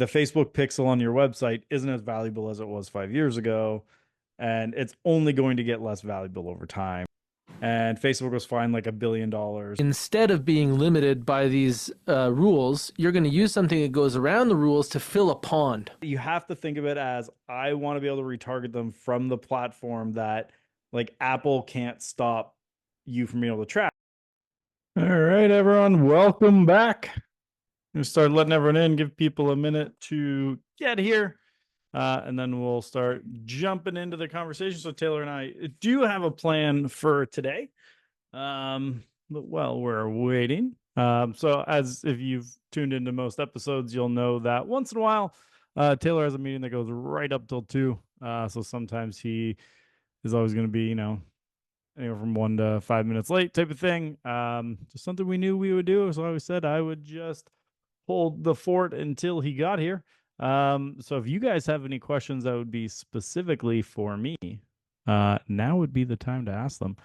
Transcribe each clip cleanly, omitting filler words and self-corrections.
the Facebook pixel on your website isn't as valuable as it was 5 years ago, and it's only going to get less valuable over time. And Facebook was fined like $1 billion. Instead of being limited by these rules, you're going to use something that goes around the rules to fill a pond. You have to think of it as, I want to be able to retarget them from the platform that like Apple can't stop you from being able to track. All right, everyone, welcome back. We'll start letting everyone in, give people a minute to get here. And then we'll start jumping into the conversation. So Taylor and I do have a plan for today. But while we're waiting, so as if you've tuned into most episodes, you'll know that once in a while, Taylor has a meeting that goes right up till 2. So sometimes he is always going to be, anywhere from 1 to 5 minutes late type of thing. Just something we knew we would do. So I always said I would just hold the fort until he got here. So if you guys have any questions that would be specifically for me, now would be the time to ask them.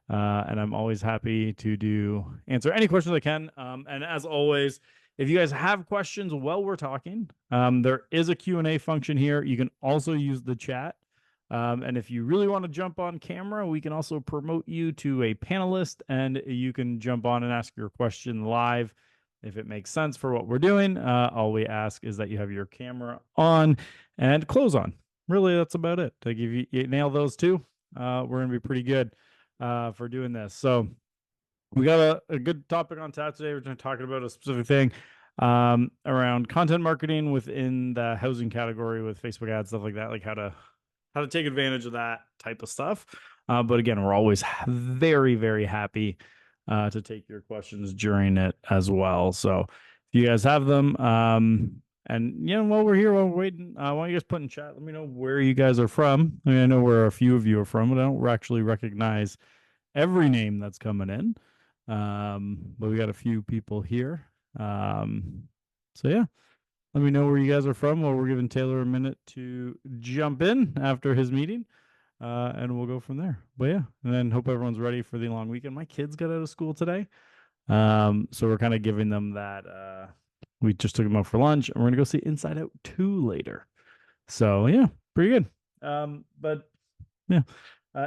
And I'm always happy to answer any questions I can. And as always, if you guys have questions while we're talking, there is a Q&A function here. You can also use the chat. And if you really want to jump on camera, we can also promote you to a panelist, and you can jump on and ask your question live if it makes sense for what we're doing. All we ask is that you have your camera on and clothes on. Really, that's about it. Like if you nail those two, we're going to be pretty good for doing this. So we got a good topic on tap today. We're going to talk about a specific thing around content marketing within the housing category with Facebook ads, stuff like that, like how to take advantage of that type of stuff. But again, we're always very, very happy to take your questions during it as well. So if you guys have them, and while we're here, while we're waiting, I want you guys put in chat. Let me know where you guys are from. I mean, I know where a few of you are from, but I don't actually recognize every name that's coming in. But we got a few people here. So yeah. Let me know where you guys are from while we're giving Taylor a minute to jump in after his meeting, and we'll go from there. But yeah, and then hope everyone's ready for the long weekend. My kids got out of school today, so we're kind of giving them that. We just took them out for lunch, and we're gonna go see Inside Out 2 later. So yeah, pretty good. But yeah,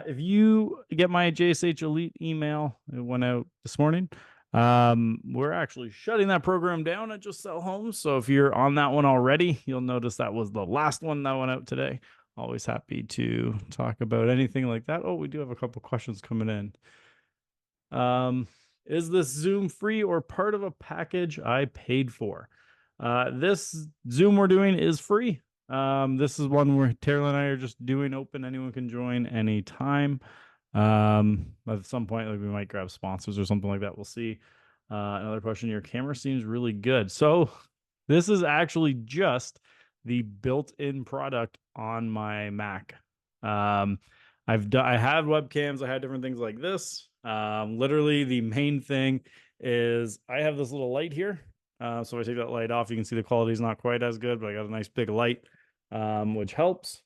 if you get my JSH Elite email, it went out this morning. We're actually shutting that program down at Just Sell Homes. So if you're on that one already, you'll notice that was the last one that went out today. Always happy to talk about anything like that. Oh, we do have a couple questions coming in. Is this Zoom free or part of a package I paid for? This Zoom we're doing is free. This is one where Taylor and I are just doing open. Anyone can join anytime. At some point, like we might grab sponsors or something like that. We'll see. Another question. Your camera seems really good. So this is actually just the built-in product on my Mac. I had webcams. I had different things like this. Literally the main thing is I have this little light here. So if I take that light off, you can see the quality is not quite as good, but I got a nice big light, which helps.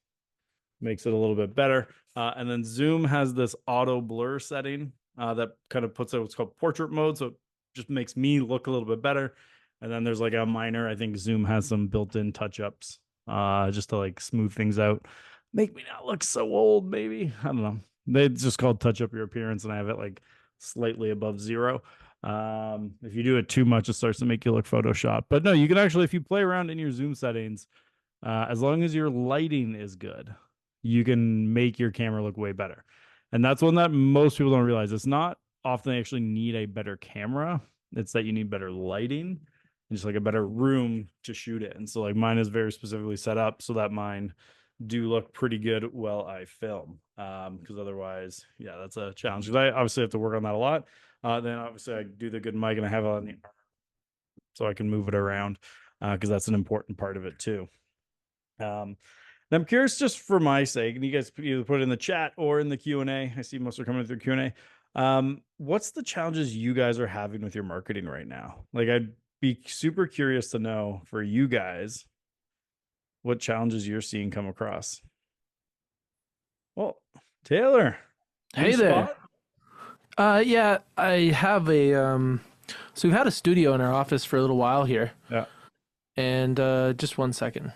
Makes it a little bit better. And then Zoom has this auto blur setting that kind of puts it what's called portrait mode. So it just makes me look a little bit better. And then there's like a minor, I think Zoom has some built-in touch-ups just to like smooth things out. Make me not look so old, maybe. I don't know. It's just called touch up your appearance, and I have it like slightly above 0. If you do it too much, it starts to make you look Photoshop. But no, you can actually, if you play around in your Zoom settings, as long as your lighting is good, you can make your camera look way better. And that's one that most people don't realize. It's not often they actually need a better camera. It's that you need better lighting and just like a better room to shoot it. And so like mine is very specifically set up so that mine do look pretty good while I film. Because otherwise, yeah, that's a challenge. Because I obviously have to work on that a lot. Then obviously I do the good mic and I have it on the arm so I can move it around because that's an important part of it too. I'm curious, just for my sake, and you guys either put it in the chat or in the Q&A. I see most are coming through Q&A. What's the challenges you guys are having with your marketing right now? Like, I'd be super curious to know for you guys what challenges you're seeing come across. Well, Taylor. Hey there. Yeah, I have a so we've had a studio in our office for a little while here. Yeah. And just one second.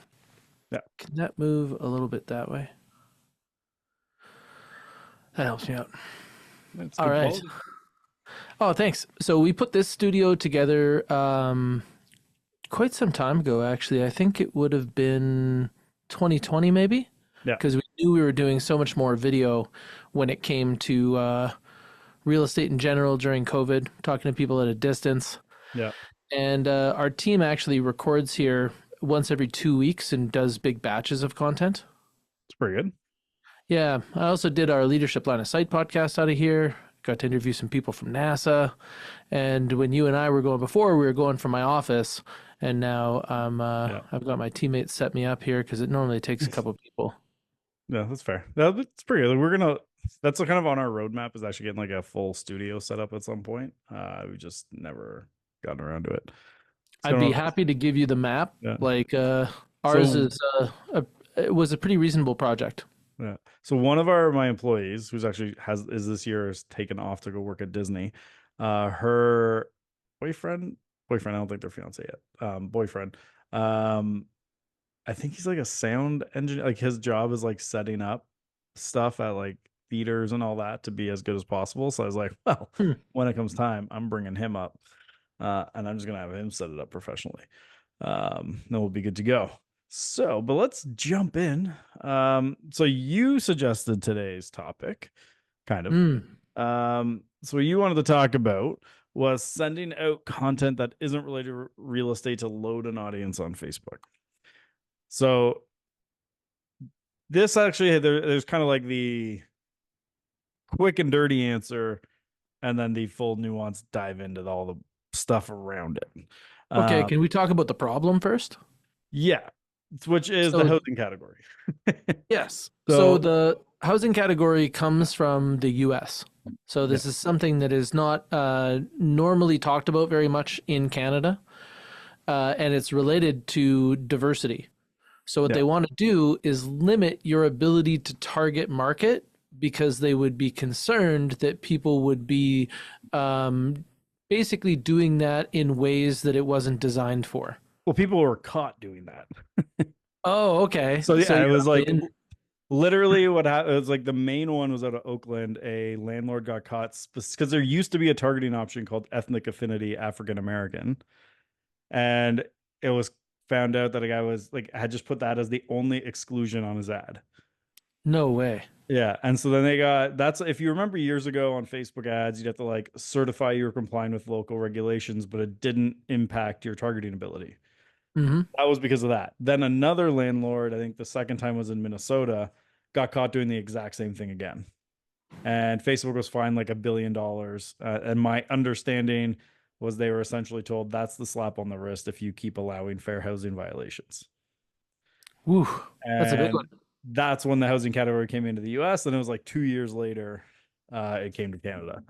Yeah, Can that move a little bit that way? That helps me out. it's All good right. quality. Oh, thanks. So we put this studio together quite some time ago, actually. I think it would have been 2020, maybe, Yeah, because we knew we were doing so much more video when it came to real estate in general during COVID, talking to people at a distance. yeah, And our team actually records here once every 2 weeks and does big batches of content. it's pretty good. Yeah, I also did our Leadership Line of Sight podcast out of here. Got to interview some people from NASA. And when you and I were going before, we were going from my office. And now Yeah. I've got my teammates set me up here because it normally takes a couple people. Yeah, that's fair. That's pretty good. That's kind of on our roadmap is actually getting like a full studio set up at some point. We just never gotten around to it. It's I'd kind be of, happy to give you the map. yeah. Like ours So, is it was a pretty reasonable project. yeah. So my employees, who's actually is this year is taken off to go work at Disney. Her boyfriend, I don't think they're fiance yet. Boyfriend. Um, I think he's like a sound engineer. Like his job is like setting up stuff at like theaters and all that to be as good as possible. So I was like, well, Hmm. when it comes time, I'm bringing him up, and I'm just gonna have him set it up professionally. Then we'll be good to go. So, but let's jump in. So you suggested today's topic, kind of. Hmm. So what you wanted to talk about was sending out content that isn't related to real estate to load an audience on Facebook. So this actually there's kind of like the quick and dirty answer, and then the full nuance dive into all the stuff around it. Okay, Um, can we talk about the problem first? yeah, which is the So housing category. yes. So So the housing category comes from the US. So yeah, this is something that is not normally talked about very much in Canada, and it's related to diversity. So what yeah. they want to do is limit your ability to target market because they would be concerned that people would be um, basically doing that in ways that it wasn't designed for. Well, people were caught doing that. Oh, okay. So So yeah, it you're was actually like in. literally what happened. It was like the main one was out of Oakland. A landlord got caught because there used to be a targeting option called ethnic affinity African American, and it was found out that a guy was like had just put that as the only exclusion on his ad. No way. Yeah, and so then they got that's if you remember years ago on Facebook ads, you'd have to like certify you were complying with local regulations, but it didn't impact your targeting ability. Hmm. That was because of that. Then another landlord, I think the second time was in Minnesota, got caught doing the exact same thing again. And Facebook was fined like $1 billion. And my understanding was they were essentially told that's the slap on the wrist if you keep allowing fair housing violations. Woo, that's a big one. And that's when the housing category came into the US. And it was like 2 years later, it came to Canada.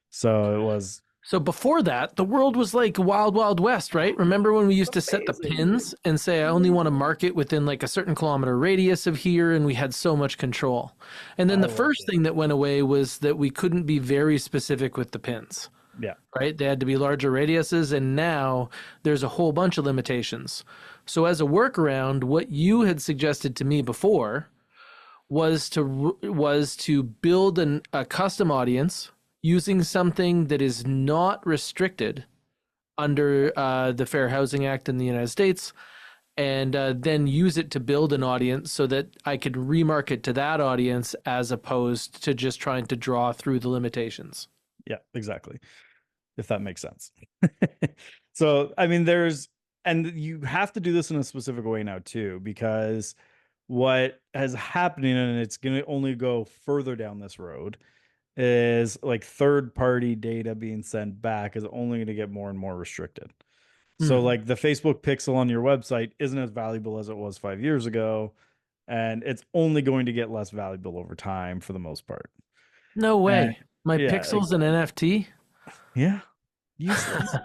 So it was So before that, the world was like wild, wild west, right? Remember when we used to set the amazing. pins and say, I only want to market within like a certain kilometer radius of here, and we had so much control. And then I the loved first it. thing that went away was that we couldn't be very specific with the pins, Yeah. right? They had to be larger radiuses, and now there's a whole bunch of limitations. So as a workaround, what you had suggested to me before was to build a custom audience using something that is not restricted under the Fair Housing Act in the United States, and then use it to build an audience so that I could remarket to that audience as opposed to just trying to draw through the limitations. Yeah, exactly. If that makes sense. So, I mean, and you have to do this in a specific way now too, because what is happening, and it's going to only go further down this road, is like third party data being sent back is only going to get more and more restricted. So, Mm. like the Facebook pixel on your website isn't as valuable as it was 5 years ago, and it's only going to get less valuable over time for the most part. No And way. My yeah, pixel's an NFT? yeah, useless.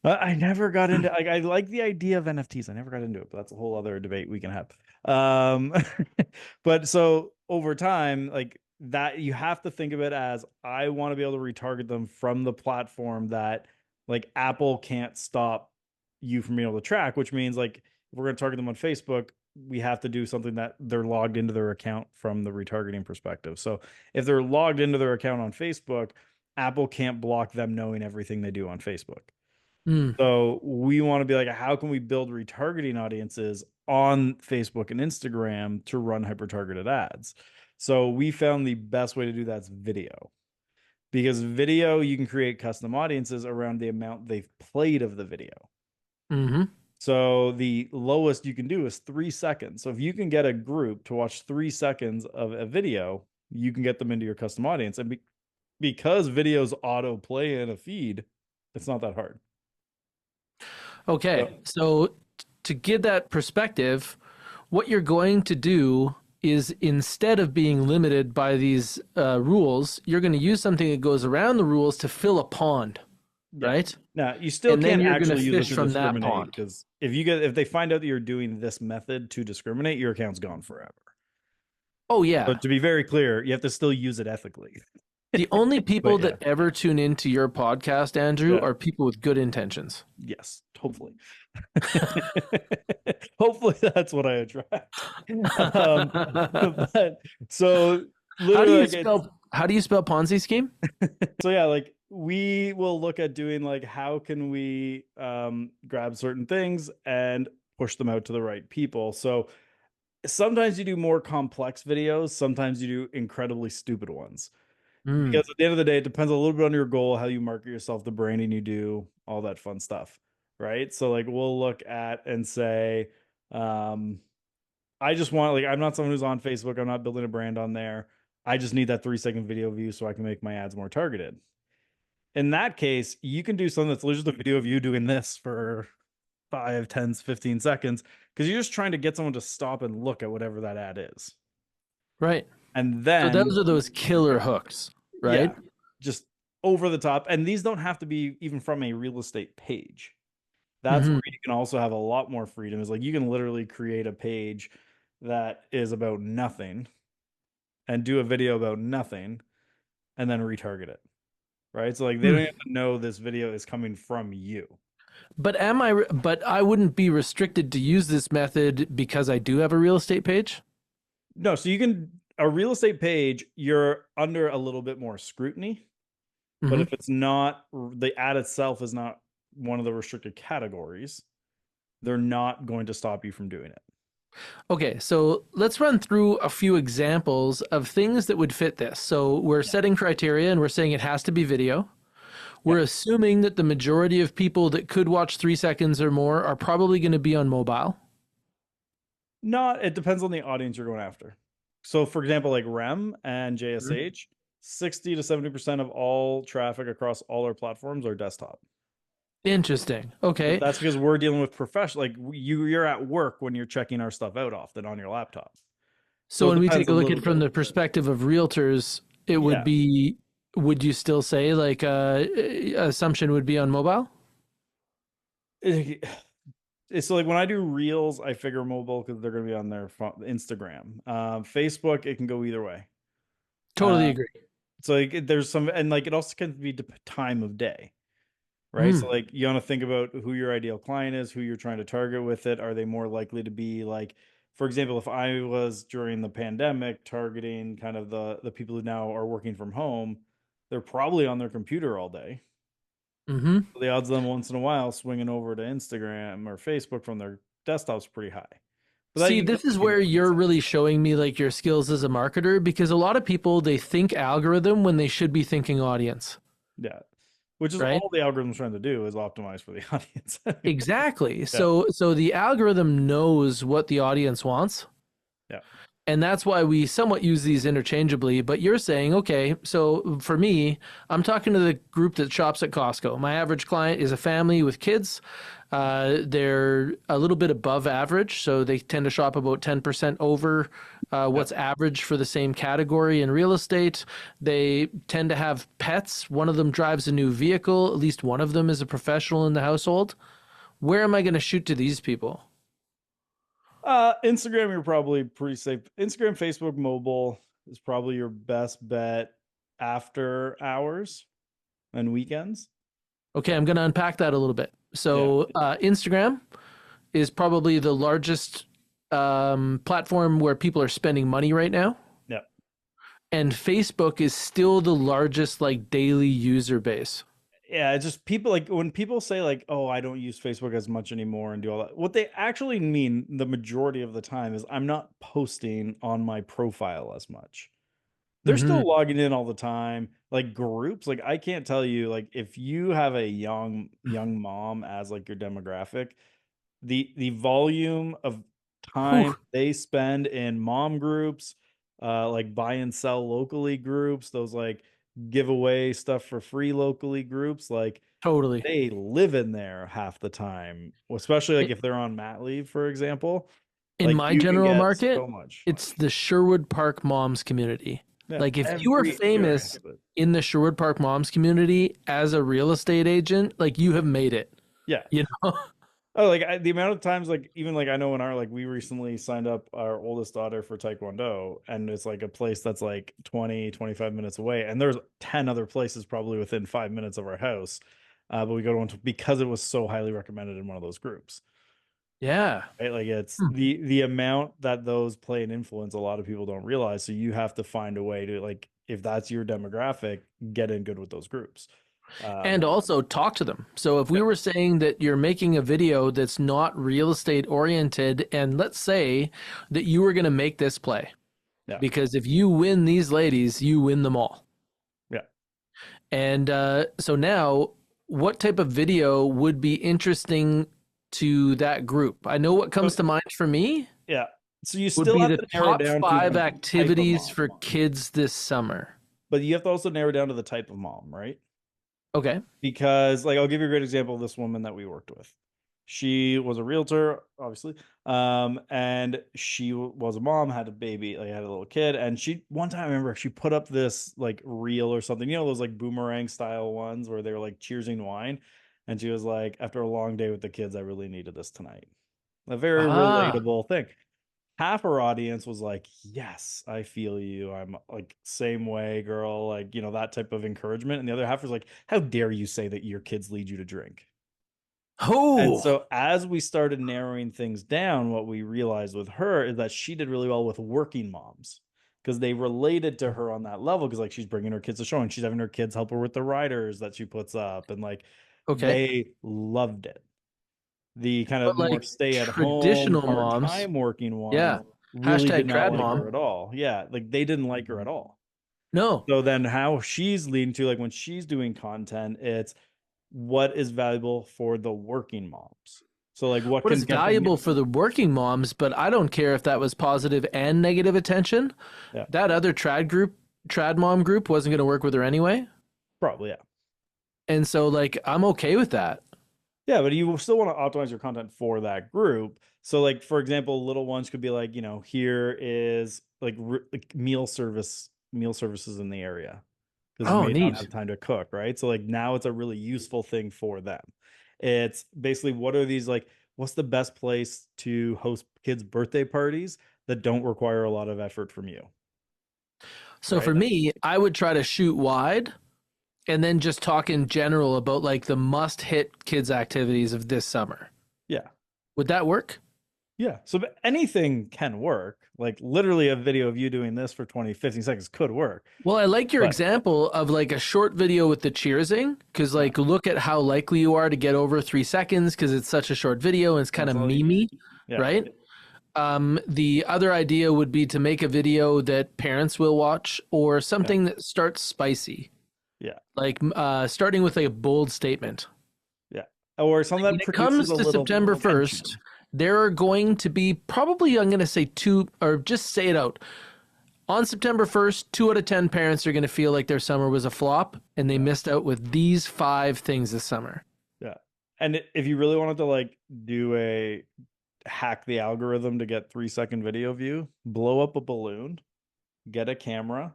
I never got into like I like the idea of NFTs. I never got into it, but that's a whole other debate we can have. Um, but so over time, like that, you have to think of it as I want to be able to retarget them from the platform that like Apple can't stop you from being able to track, which means like if we're going to target them on Facebook, we have to do something that they're logged into their account from the retargeting perspective. So if they're logged into their account on Facebook, Apple can't block them knowing everything they do on Facebook. Mm. So we want to be like, how can we build retargeting audiences on Facebook and Instagram to run hyper targeted ads? So we found the best way to do that is video, because video, you can create custom audiences around the amount they've played of the video. Mm-hmm. So the lowest you can do is 3 seconds. So if you can get a group to watch 3 seconds of a video, you can get them into your custom audience. And because videos auto play in a feed, it's not that hard. Okay, So so to give that perspective, what you're going to do is instead of being limited by these rules, you're going to use something that goes around the rules to fill a pond, yeah. right? Now you still And then can't you're going to actually use it fish to from that discriminate, pond. because if they find out that you're doing this method to discriminate, your account's gone forever. Oh, So yeah. to be very clear, you have to still use it ethically. The only people But yeah, that ever tune into your podcast, Andrew, yeah, are people with good intentions. yes, hopefully. Hopefully that's what I attract. Um, but so literally like it's How do you spell Ponzi scheme? so yeah, like we will look at doing like how can we grab certain things and push them out to the right people. So sometimes you do more complex videos, sometimes you do incredibly stupid ones. Mm, Because at the end of the day, it depends a little bit on your goal, how you market yourself, the branding you do, all that fun stuff. Right. So like we'll look at and say, um, I just want, like, I'm not someone who's on Facebook. I'm not building a brand on there. I just need that 3 second video view so I can make my ads more targeted. In that case, you can do something that's literally just a video of you doing this for 5, 10, 15 seconds, because you're just trying to get someone to stop and look at whatever that ad is. right. And So then, those are those killer hooks, right? yeah, just over the top. And these don't have to be even from a real estate page. That's where Hmm. you can also have a lot more freedom. Is like you can literally create a page that is about nothing and do a video about nothing and then retarget it. Right. So like they don't have to know this video is coming from you. But I wouldn't be restricted to use this method because I do have a real estate page. No, so you can, a real estate page, you're under a little bit more scrutiny. But Hmm. if it's not, the ad itself is not one of the restricted categories, they're not going to stop you from doing it. Okay, so let's run through a few examples of things that would fit this. So we're Yeah. setting criteria and we're saying it has to be video. Yeah. We're assuming that the majority of people that could watch 3 seconds or more are probably going to be on mobile. Not, it depends on the audience you're going after. So, for example, like REM and Mhm. JSH, 60 to 70% of all traffic across all our platforms are desktop. Interesting. But Okay. that's because we're dealing with professional, like you're at work when you're checking our stuff out often on your laptop. So So it when we depends take a a look little at from bit. the perspective of realtors, it would Yeah. be, would you still say like assumption would be on mobile? So like when I do reels, I figure mobile because they're going to be on their Instagram. Facebook, it can go either way. Totally Uh, agree. so like there's some, and like it also can be the time of day. Right. So Mm, like you want to think about who your ideal client is, who you're trying to target with it. Are they more likely to be like, for example, if I was during the pandemic targeting kind of the people who now are working from home, they're probably on their computer all day. hmm. So the odds of them once in a while swinging over to Instagram or Facebook from their desktop's pretty high. But that See, you can this is tweak in where between you're really settings. showing me like your skills as a marketer because a lot of people they think algorithm when they should be thinking audience, Yeah. Which is right? all the algorithm's trying to do is optimize for the audience. Exactly. Yeah. So the algorithm knows what the audience wants. Yeah. And that's why we somewhat use these interchangeably. But you're saying, okay, so for me, I'm talking to the group that shops at Costco. My average client is a family with kids. They're a little bit above average, so they tend to shop about 10% over Yeah. what's average for the same category in real estate. They tend to have pets. One of them drives a new vehicle. At least one of them is a professional in the household. Where am I going to shoot to these people? Instagram, you're probably pretty safe. Instagram, Facebook, mobile is probably your best bet after hours and weekends. Okay, I'm going to unpack that a little bit. Yeah. So Instagram is probably the largest platform where people are spending money right now, Yeah. and Facebook is still the largest like daily user base. Yeah, it's just people like when people say like, "Oh, I don't use Facebook as much anymore," and do all that. What they actually mean the majority of the time is I'm not posting on my profile as much. They're Hmm. still logging in all the time. Like groups, like I can't tell you like if you have a young mom as like your demographic, the volume of time Whew, they spend in mom groups, like buy and sell locally groups, those like giveaway stuff for free locally groups, like totally. they live in there half the time, especially like I- if they're on mat leave, for example. In Like my you can general get market, so much. it's the Sherwood Park moms community. Yeah, Like if you are every area famous has it. in the Sherwood Park moms community as a real estate agent, like you have made it. Yeah. You know? Oh, like the amount of times, like even like I know in our like we recently signed up our oldest daughter for Taekwondo, and it's like a place that's like 20-25 minutes away, and there's 10 other places probably within 5 minutes of our house. But we go to one because it was so highly recommended in one of those groups. Yeah. Right? Like it's Hmm. the amount that those play an influence, a lot of people don't realize. So you have to find a way to like if that's your demographic, get in good with those groups. And Um, also talk to them. So if we yeah, were saying that you're making a video that's not real estate oriented, and let's say that you were going to make this play, yeah, because if you win these ladies, you win them all. yeah. And so now, what type of video would be interesting to that group? I know what comes So to mind for me yeah. So you would still be have the to narrow top down to five the type of activities mom. for kids this summer. But you have to also narrow down to the type of mom, right? Okay. Because like I'll give you a great example of this woman that we worked with. She was a realtor, obviously, and she was a mom, had a baby, like had a little kid, and she one time I remember she put up this like reel or something, you know, those like boomerang style ones where they were like cheersing wine, and she was like, after a long day with the kids, I really needed this tonight. A very Ah, relatable thing. Half her audience was like, yes, I feel you, I'm like same way, girl, like you know that type of encouragement, and the other half was like, how dare you say that your kids lead you to drink. And oh, so as we started narrowing things down, what we realized with her is that she did really well with working moms because they related to her on that level because like she's bringing her kids to show and she's having her kids help her with the riders that she puts up and like okay. they loved it. The kind of But more like stay at home, traditional moms, part-time working ones yeah. really did Hashtag not trad like her mom. at all. Yeah, like they didn't like her at all. No. So then how she's leading to like when she's doing content, it's what is valuable for the working moms. So like what What can is get them. valuable for the working moms, but I don't care if that was positive and negative attention. Yeah, That other trad mom group wasn't going to work with her anyway. probably yeah. And so, like, I'm okay with that. Yeah, but you still want to optimize your content for that group. So like for example, little ones could be like, you know, here is like meal services in the area because you Oh, may not have neat. time to cook, right? So like now it's a really useful thing for them. It's basically what are these like what's the best place to host kids' birthday parties that don't require a lot of effort from you, So right? for me, I would try to shoot wide and then just talk in general about like the must hit kids activities of this summer. Yeah. Would that work? Yeah. So but anything can work. Like literally a video of you doing this for 20-15 seconds could work. Well, I like your But example of like a short video with the cheersing because, yeah, like, look at how likely you are to get over 3 seconds because it's such a short video and it's kind that's of all you need. memey, Yeah. right? The other idea would be to make a video that parents will watch or Yeah. something that starts spicy, Yeah. like starting with a bold statement. Yeah. Or something When that it produces comes a to little September 1st, tension. there are going to be probably, I'm going to say two, or just say it out. On September 1st, 2 out of 10 parents are going to feel like their summer was a flop and they Yeah. missed out with these 5 things this summer. Yeah. And if you really wanted to like do a hack the algorithm to get 3 second video view, blow up a balloon, get a camera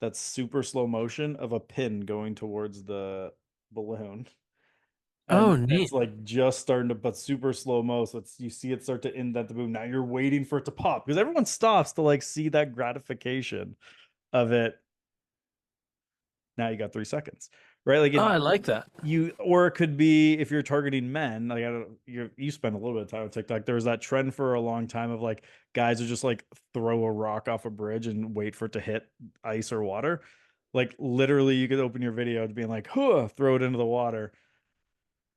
that's super slow motion of a pin going towards the balloon. Oh, And neat. it's like just starting to, but super slow mo. So it's you see it start to indent the boom. Now you're waiting for it to pop because everyone stops to like see that gratification of it. Now you got 3 seconds, right? Like Oh, it, I like that. or it could be if you're targeting men, like I don't, you spend a little bit of time on TikTok. There was that trend for a long time of like guys who just like throw a rock off a bridge and wait for it to hit ice or water. Like literally, you could open your video to being like, huh, throw it into the water.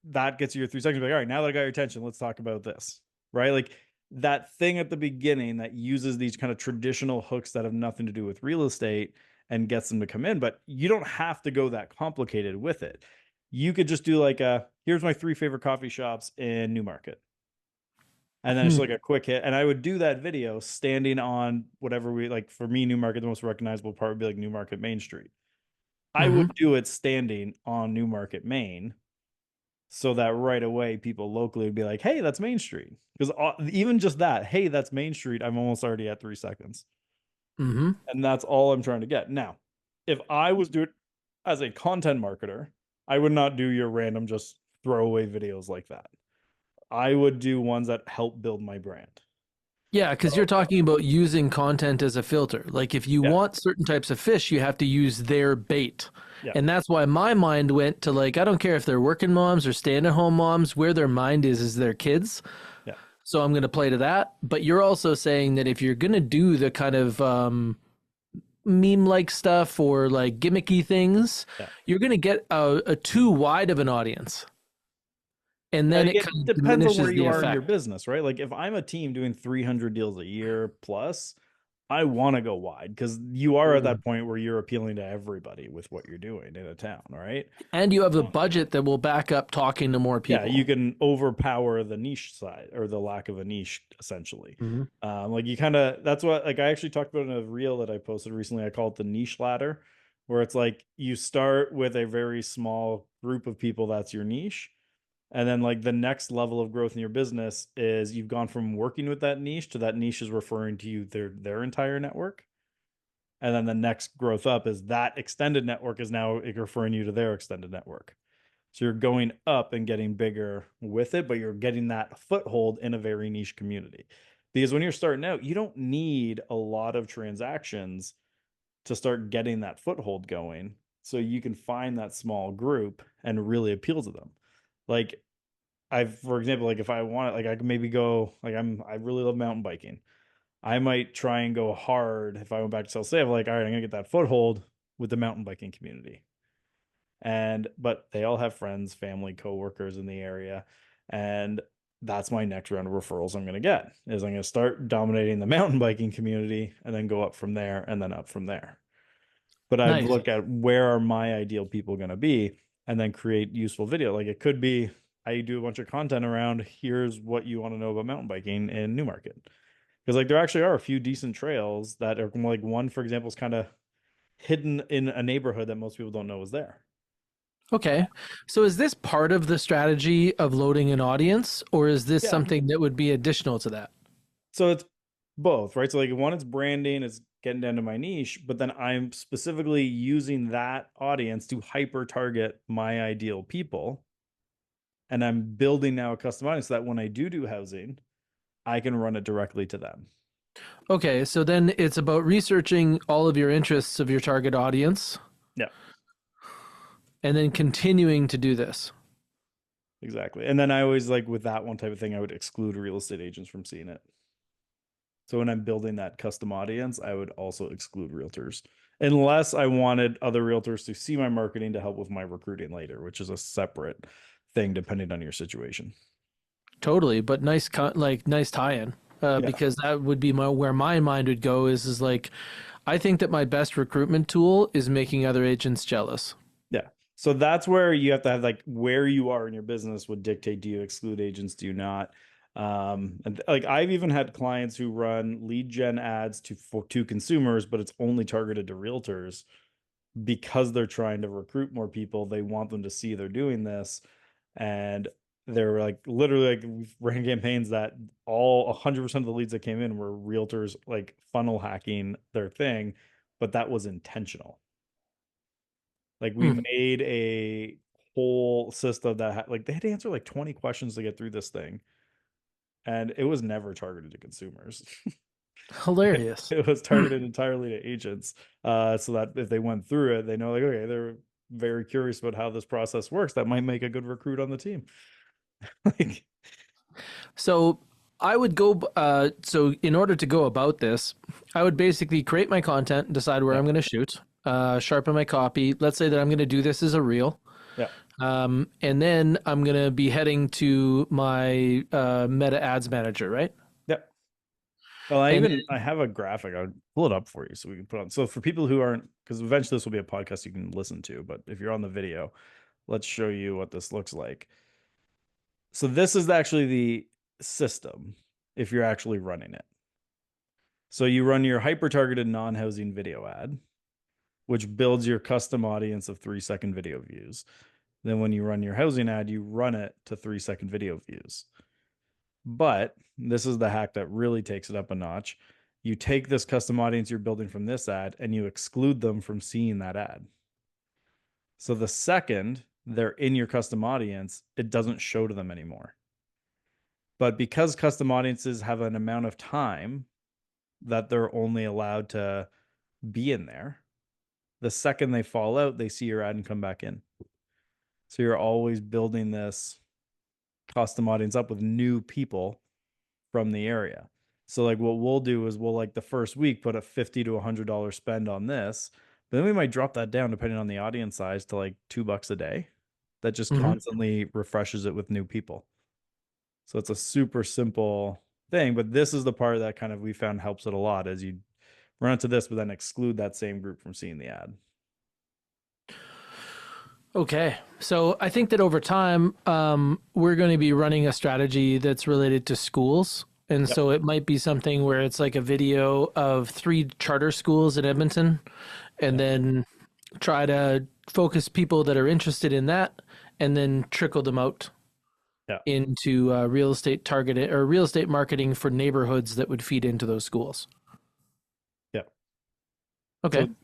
That gets you your 3 seconds. Like, all right, now that I got your attention, let's talk about this, right? Like that thing at the beginning that uses these kind of traditional hooks that have nothing to do with real estate and gets them to come in. But you don't have to go that complicated with it. You could just do like here's my 3 favorite coffee shops in Newmarket. And then it's Hmm. like a quick hit. And I would do that video standing on whatever we like. For me, Newmarket, the most recognizable part would be like Newmarket Main Street. I Mm-hmm. would do it standing on Newmarket Main so that right away people locally would be like, hey, that's Main Street. Because even just that, hey, that's Main Street, I'm almost already at 3 seconds. Mm-hmm. And that's all I'm trying to get. Now, if I was doing as a content marketer, I would not do your random just throwaway videos like that. I would do ones that help build my brand. Yeah, because you're So, talking about using content as a filter. Like if you yeah, want certain types of fish, you have to use their bait. yeah, And that's why my mind went to like, I don't care if they're working moms or stay-at-home moms, where their mind is their kids. yeah, So I'm going to play to that. But you're also saying that if you're going to do the kind of meme-like stuff or like gimmicky things, yeah. you're going to get a too wide of an audience. And then it It kind of depends on where diminishes you the are in your effect. business, right? Like if I'm a team doing 300 deals a year plus, I want to go wide because you are at Mm. that point where you're appealing to everybody with what you're doing in a town, right? And you have the budget that will back up talking to more Yeah, you people. can overpower the niche side or the lack of a niche essentially. Hmm. Like you kind of that's what like I actually talked about in a reel that I posted recently. I call it the niche ladder, where it's like you start with a very small group of people that's your niche. And then like the next level of growth in your business is you've gone from working with that niche to that niche is referring to you their entire network. And then the next growth up is that extended network is now referring you to their extended network. So you're going up and getting bigger with it, but you're getting that foothold in a very niche community. Because when you're starting out, you don't need a lot of transactions to start getting that foothold going. So you can find that small group and really appeal to them. Like for example, like if I want it, like I can maybe go, like I really love mountain biking. I might try and go hard if I went back to South Save, like, all right, I'm gonna get that foothold with the mountain biking community. But they all have friends, family, coworkers in the area. And that's my next round of referrals I'm gonna get is I'm gonna start dominating the mountain biking community and then go up from there and then up from there. But I'd Nice. look at where are my ideal people gonna be and then create useful video. Like it could be I do a bunch of content around here's what you want to know about mountain biking in Newmarket. Because like there actually are a few decent trails that are like one, for example, is kind of hidden in a neighborhood that most people don't know is there. Okay. So is this part of the strategy of loading an audience, or is this Yeah. something that would be additional to that? So it's both, right? So like one, it's branding, it's getting down to my niche, but then I'm specifically using that audience to hyper target my ideal people. And I'm building now a custom audience so that when I do housing, I can run it directly to them. Okay, so then it's about researching all of your interests of your target audience Yeah, and then continuing to do this. exactly. And then I always like with that one type of thing, I would exclude real estate agents from seeing it. So when I'm building that custom audience, I would also exclude realtors unless I wanted other realtors to see my marketing to help with my recruiting later, which is a separate thing depending on your situation. Totally, but nice tie-in. Yeah. Because that would be where my mind would go is like I think that my best recruitment tool is making other agents jealous. Yeah. So that's where you have to have like where you are in your business would dictate do you exclude agents, do you not? And like I've even had clients who run lead gen ads to consumers, but it's only targeted to realtors because they're trying to recruit more people. They want them to see they're doing this. And they're like literally like we've ran campaigns that all 100% of the leads that came in were realtors like funnel hacking their thing, but that was intentional. Like we Hmm, made a whole system that like they had to answer like 20 questions to get through this thing, and it was never targeted to consumers. hilarious. It was targeted entirely to agents, so that if they went through it, they know like okay, they're very curious about how this process works, that might make a good recruit on the team. Like, So I would go. So in order to go about this, I would basically create my content, decide where yeah, I'm going to shoot, sharpen my copy. Let's say that I'm going to do this as a reel. yeah, And then I'm going to be heading to my Meta Ads Manager, right? yeah. Well, And I have a graphic. I'll pull it up for you so we can put on. So for people who aren't, because eventually this will be a podcast you can listen to, but if you're on the video, let's show you what this looks like. So this is actually the system if you're actually running it. So you run your hyper-targeted non-housing video ad, which builds your custom audience of 3-second video views. Then when you run your housing ad, you run it to 3-second video views. But this is the hack that really takes it up a notch. You take this custom audience you're building from this ad and you exclude them from seeing that ad. So the second they're in your custom audience, it doesn't show to them anymore. But because custom audiences have an amount of time that they're only allowed to be in there, the second they fall out, they see your ad and come back in. So you're always building this custom audience up with new people from the area. So like what we'll do is we'll like the first week put a $50 to $100 spend on this, but then we might drop that down depending on the audience size to like $2 a day. That just constantly refreshes it with new people. So it's a super simple thing, but this is the part that kind of we found helps it a lot as you run into this, but then exclude that same group from seeing the ad. okay, so I think that over time, we're going to be running a strategy that's related to schools. And Yep. so it might be something where it's like a video of 3 charter schools in Edmonton, and then try to focus people that are interested in that, and then trickle them out Yeah. into real estate targeted or real estate marketing for neighborhoods that would feed into those schools. Yeah. Okay. So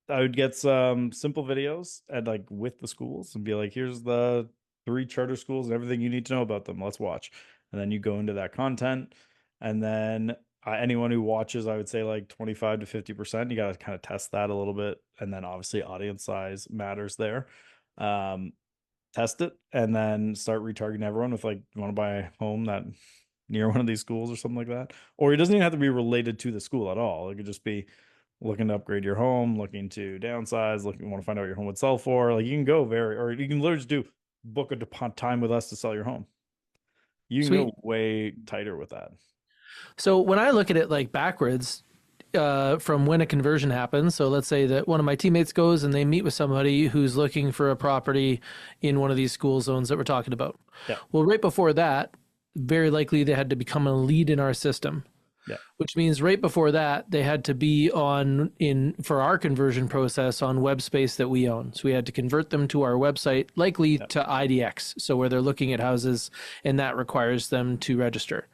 I would get some simple videos and like with the schools and be like, here's the 3 charter schools and everything you need to know about them. Let's watch. And then you go into that content. And then anyone who watches, I would say like 25 to 50%. You got to kind of test that a little bit. And then obviously audience size matters there. Test it and then start retargeting everyone with like, you want to buy a home that near one of these schools or something like that. Or it doesn't even have to be related to the school at all. It could just be looking to upgrade your home, looking to downsize, looking want to find out what your home would sell for. Like you can go or you can literally just do book a time with us to sell your home. You can Sweet. go way tighter with that. So when I look at it like backwards, from when a conversion happens. So let's say that one of my teammates goes and they meet with somebody who's looking for a property in one of these school zones that we're talking about. Yeah. Well, right before that, very likely they had to become a lead in our system. Yeah. Which means right before that, they had to be for our conversion process on web space that we own. So we had to convert them to our website, likely to IDX. So where they're looking at houses, and that requires them to register.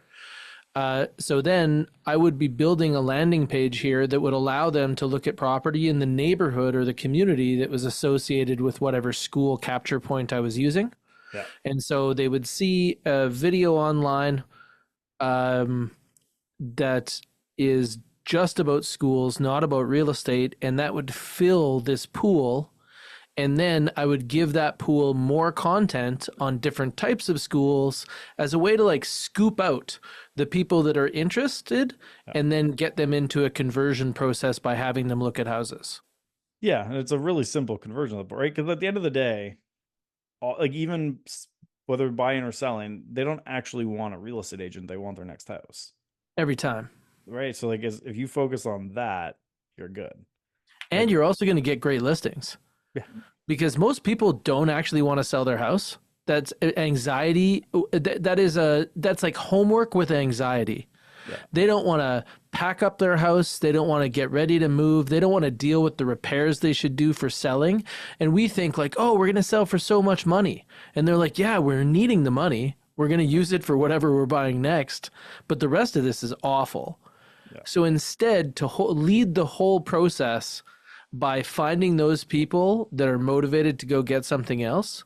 So then I would be building a landing page here that would allow them to look at property in the neighborhood or the community that was associated with whatever school capture point I was using. Yeah. And so they would see a video online that is just about schools, not about real estate, and that would fill this pool. And then I would give that pool more content on different types of schools as a way to like scoop out the people that are interested and then get them into a conversion process by having them look at houses. Yeah. And it's a really simple conversion, right? Because at the end of the day, like even whether buying or selling, they don't actually want a real estate agent. They want their next house. Every time. Right. So like if you focus on that, you're good. And you're also going to get great listings. Yeah. Because most people don't actually want to sell their house. That's anxiety. That's like homework with anxiety. Yeah. They don't want to pack up their house. They don't want to get ready to move. They don't want to deal with the repairs they should do for selling. And we think like, oh, we're going to sell for so much money. And they're like, yeah, we're needing the money. We're going to use it for whatever we're buying next. But the rest of this is awful. Yeah. So instead, to lead the whole process by finding those people that are motivated to go get something else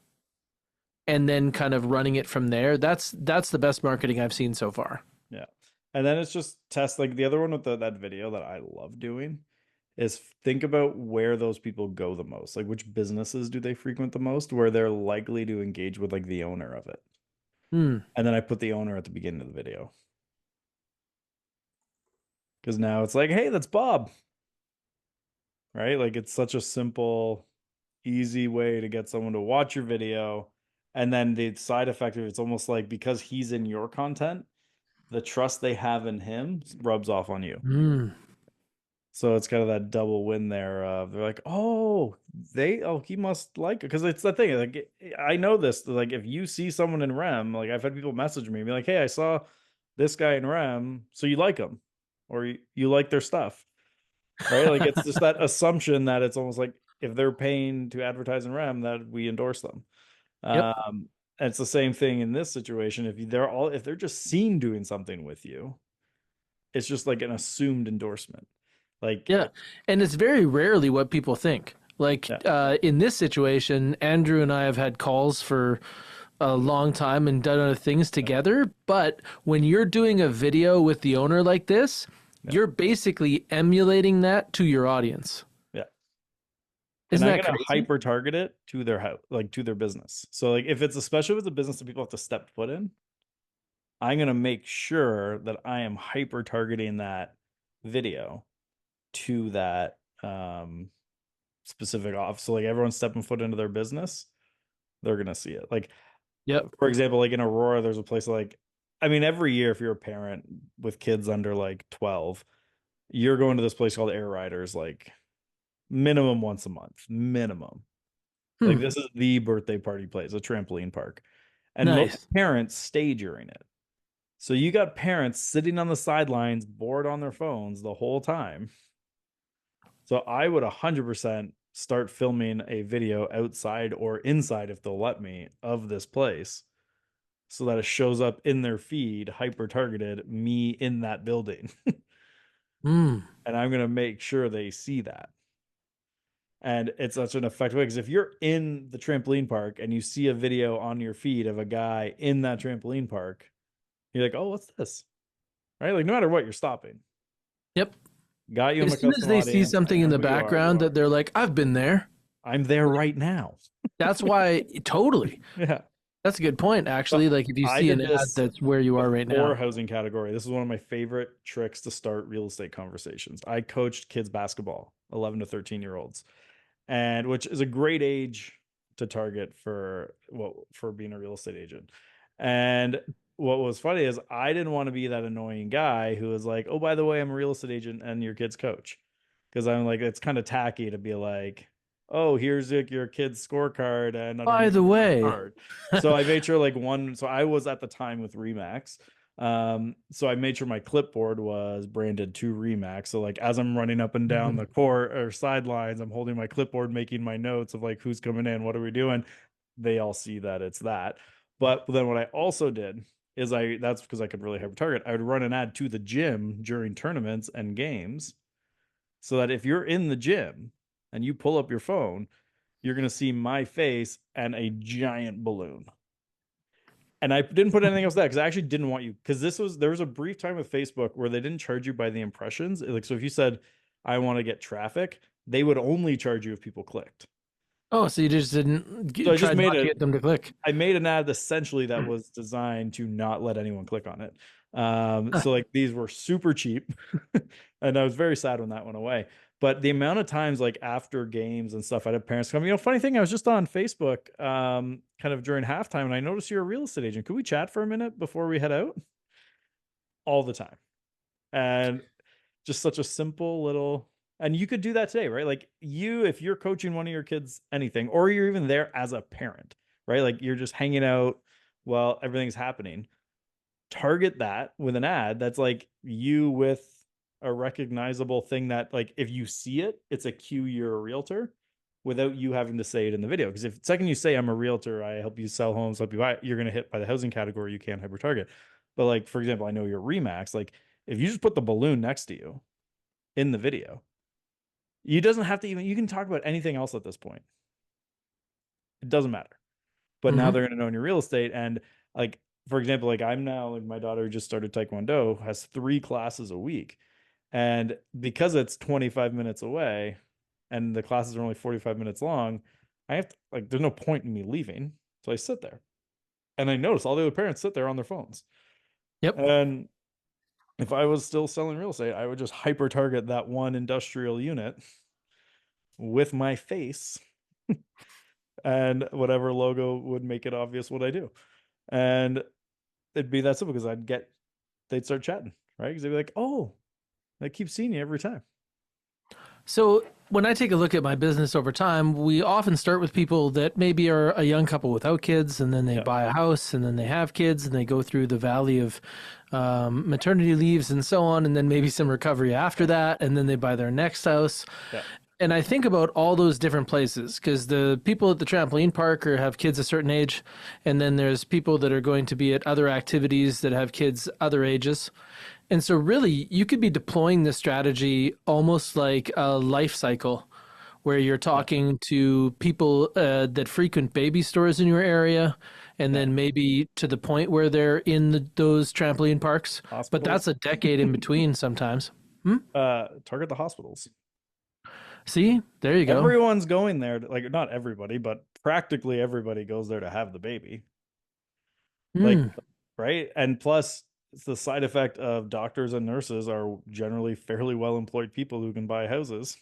and then kind of running it from there, that's the best marketing I've seen so far. Yeah. And then it's just test, like the other one with that video that I love doing is think about where those people go the most. Like which businesses do they frequent the most, where they're likely to engage with like the owner of it. Hmm. And then I put the owner at the beginning of the video. Because now it's like, hey, that's Bob, right? Like it's such a simple, easy way to get someone to watch your video. And then the side effect of it's almost like because he's in your content, the trust they have in him rubs off on you. Hmm. So it's kind of that double win there. They're like, he must like it because it's the thing. Like, I know this. Like, if you see someone in REM, like I've had people message me, and be like, "Hey, I saw this guy in REM, so you like him, or you like their stuff, right?" Like, it's just that assumption that it's almost like if they're paying to advertise in REM, that we endorse them. Yep. And it's the same thing in this situation. If they're just seen doing something with you, it's just like an assumed endorsement. Like, Yeah. And it's very rarely what people think. Like yeah, in this situation, Andrew and I have had calls for a long time and done other things together. But when you're doing a video with the owner like this, yeah, you're basically emulating that to your audience. yeah. And Isn't I'm that gonna crazy? hyper target it to their house, like to their business. So like if it's especially if it's a business that people have to step foot in, I'm gonna make sure that I am hyper targeting that video to that specific office. So like everyone's stepping foot into their business, they're gonna see it. Like Yep. for example, like in Aurora, there's a place like I mean, every year if you're a parent with kids under like 12, you're going to this place called Air Riders like minimum once a month, minimum. Like Hmm. this is the birthday party place, a trampoline park. And most Nice. parents stay during it. So you got parents sitting on the sidelines, bored on their phones the whole time. So I would 100% start filming a video outside or inside if they'll let me of this place so that it shows up in their feed, hyper targeted me in that building. Hmm. And I'm going to make sure they see that. And it's such an effective way because if you're in the trampoline park and you see a video on your feed of a guy in that trampoline park, you're like, oh, what's this? Right? Like, no matter what, you're stopping. Yep. Got you in my As soon as custom they see audience. I something in know the who you are. You background that are. they're like, I've been there. I'm there Like, right now. that's why, totally. Yeah. That's a good point, actually. So Like, if you I see an did ad this that's where you are right before now. housing category. This is one of my favorite tricks to start real estate conversations. I coached kids basketball, 11 to 13 year olds, and which is a great age to target for being a real estate agent. And what was funny is I didn't want to be that annoying guy who was like, "Oh, by the way, I'm a real estate agent and your kid's coach," because I'm like, it's kind of tacky to be like, "Oh, here's like your kid's scorecard and By underneath the a way, card." So I made sure like one. So I was at the time with Remax. So I made sure my clipboard was branded to Remax. So like as I'm running up and down the court or sidelines, I'm holding my clipboard, making my notes of like who's coming in, what are we doing. They all see that it's that. But then what I also did is that's because I could really hyper target. I would run an ad to the gym during tournaments and games so that if you're in the gym and you pull up your phone, you're going to see my face and a giant balloon. And I didn't put anything else there because I actually didn't want you because there was a brief time with Facebook where they didn't charge you by the impressions. Like so if you said I want to get traffic, they would only charge you if people clicked. oh, so you just didn't So try not to get them to click. I made an ad essentially that was designed to not let anyone click on it. Huh. So like these were super cheap, and I was very sad when that went away. But the amount of times like after games and stuff, I'd have parents come. Funny thing, I was just on Facebook, kind of during halftime, and I noticed you're a real estate agent. Could we chat for a minute before we head out? All the time, and just such a simple little. And you could do that today, right? Like if you're coaching one of your kids anything, or you're even there as a parent, right? Like you're just hanging out while everything's happening. Target that with an ad that's like you with a recognizable thing that like if you see it, it's a cue you're a realtor without you having to say it in the video. Because if the second you say I'm a realtor, I help you sell homes, help you buy, you're gonna hit by the housing category, you can't hyper target. But like for example, I know you're Remax, like if you just put the balloon next to you in the video, you doesn't have to even you can talk about anything else at this point. It doesn't matter. But now Hmm. they're going to know in your real estate. And like, for example, like I'm now, like my daughter just started Taekwondo, has 3 classes a week. And because it's 25 minutes away and the classes are only 45 minutes long, I have to, like, there's no point in me leaving. So I sit there and I notice all the other parents sit there on their phones. Yep. And if I was still selling real estate, I would just hyper target that one industrial unit with my face and whatever logo would make it obvious what I do. And it'd be that simple because they'd start chatting, right? Because they'd be like, oh, I keep seeing you every time. So when I take a look at my business over time, we often start with people that maybe are a young couple without kids, and then they Yeah. buy a house, and then they have kids, and they go through the valley of maternity leaves and so on, and then maybe some recovery after that, and then they buy their next house. Yeah. And I think about all those different places because the people at the trampoline park or have kids a certain age, and then there's people that are going to be at other activities that have kids other ages. And so, really, you could be deploying this strategy almost like a life cycle where you're Yeah. talking to people that frequent baby stores in your area, and Yeah. then maybe to the point where they're in those trampoline parks. But Hospitals. that's a decade in between sometimes. Target the hospitals. See, there you go. Everyone's going there like not everybody, but practically everybody goes there to have the baby. Like, Hmm. right? And plus it's the side effect of doctors and nurses are generally fairly well employed people who can buy houses.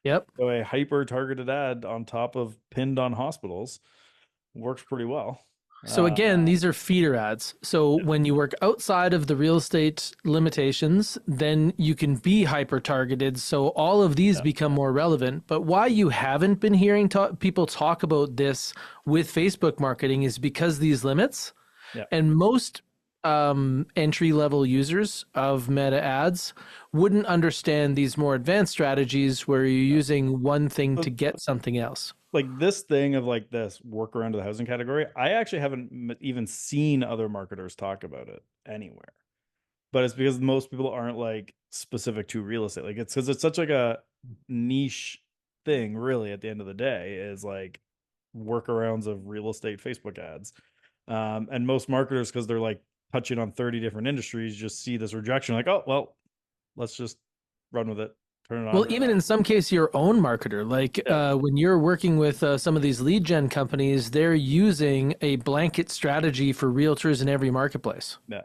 Yep. So a hyper targeted ad on top of pinned on hospitals works pretty well. So Uh, again, these are feeder ads. So yeah, when you work outside of the real estate limitations, then you can be hyper targeted. So all of these yeah, become more relevant. But why you haven't been hearing people talk about this with Facebook marketing is because these limits. yeah. And most entry level users of meta ads wouldn't understand these more advanced strategies where you're using one thing to So, get something else. like this thing of like this workaround to the housing category, I actually haven't even seen other marketers talk about it anywhere. But it's because most people aren't like specific to real estate. Like it's because it's such like a niche thing, really, at the end of the day, is like workarounds of real estate Facebook ads. And most marketers, because they're like touching on 30 different industries, just see this rejection, like, oh, well, let's just run with it, turn it Well, on. even in some case, your own marketer, like Yeah. when you're working with some of these lead gen companies, they're using a blanket strategy for realtors in every marketplace. Yeah.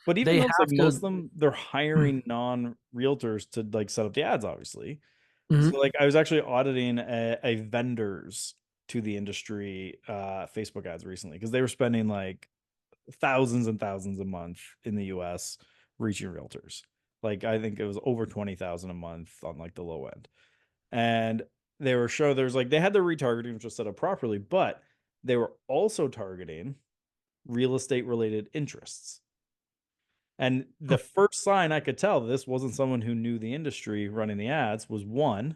But even They though it's like have most of to. them, they're hiring non-realtors to like set up the ads, obviously. Mhm. So like I was actually auditing a vendors to the industry Facebook ads recently because they were spending like thousands and thousands a month in the US reaching realtors. Like I think it was over 20,000 a month on like the low end. And they were there's like they had their retargeting which was set up properly, but they were also targeting real estate related interests. And the first sign I could tell this wasn't someone who knew the industry running the ads was one.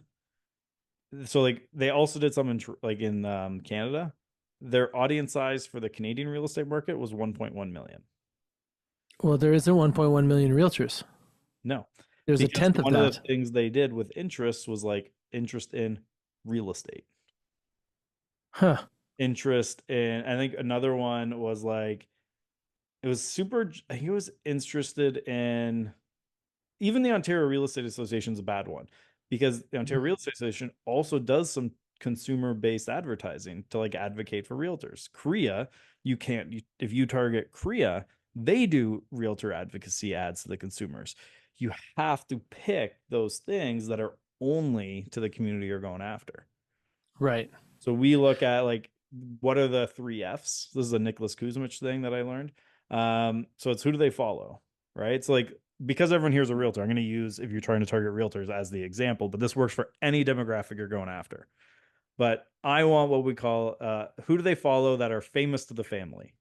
So like they also did some in like in Canada. Their audience size for the Canadian real estate market was 1.1 million. Well, there isn't 1.1 million realtors. No, There's a because tenth of one of the that. things they did with interests was like interest in real estate, Huh. interest in, I think another one was like, it was super, I think it was interested in, even the Ontario Real Estate Association is a bad one because the Ontario Real Estate Association also does some consumer based advertising to like advocate for realtors. Korea, you can't, if you target Korea, they do realtor advocacy ads to the consumers. You have to pick those things that are only to the community you're going after. Right. So we look at like what are the three F's? This is a Nicholas Kuzmich thing that I learned. So it's who do they follow, right? So like because everyone here is a realtor, I'm going to use if you're trying to target realtors as the example, but this works for any demographic you're going after. But I want what we call who do they follow that are famous to the family.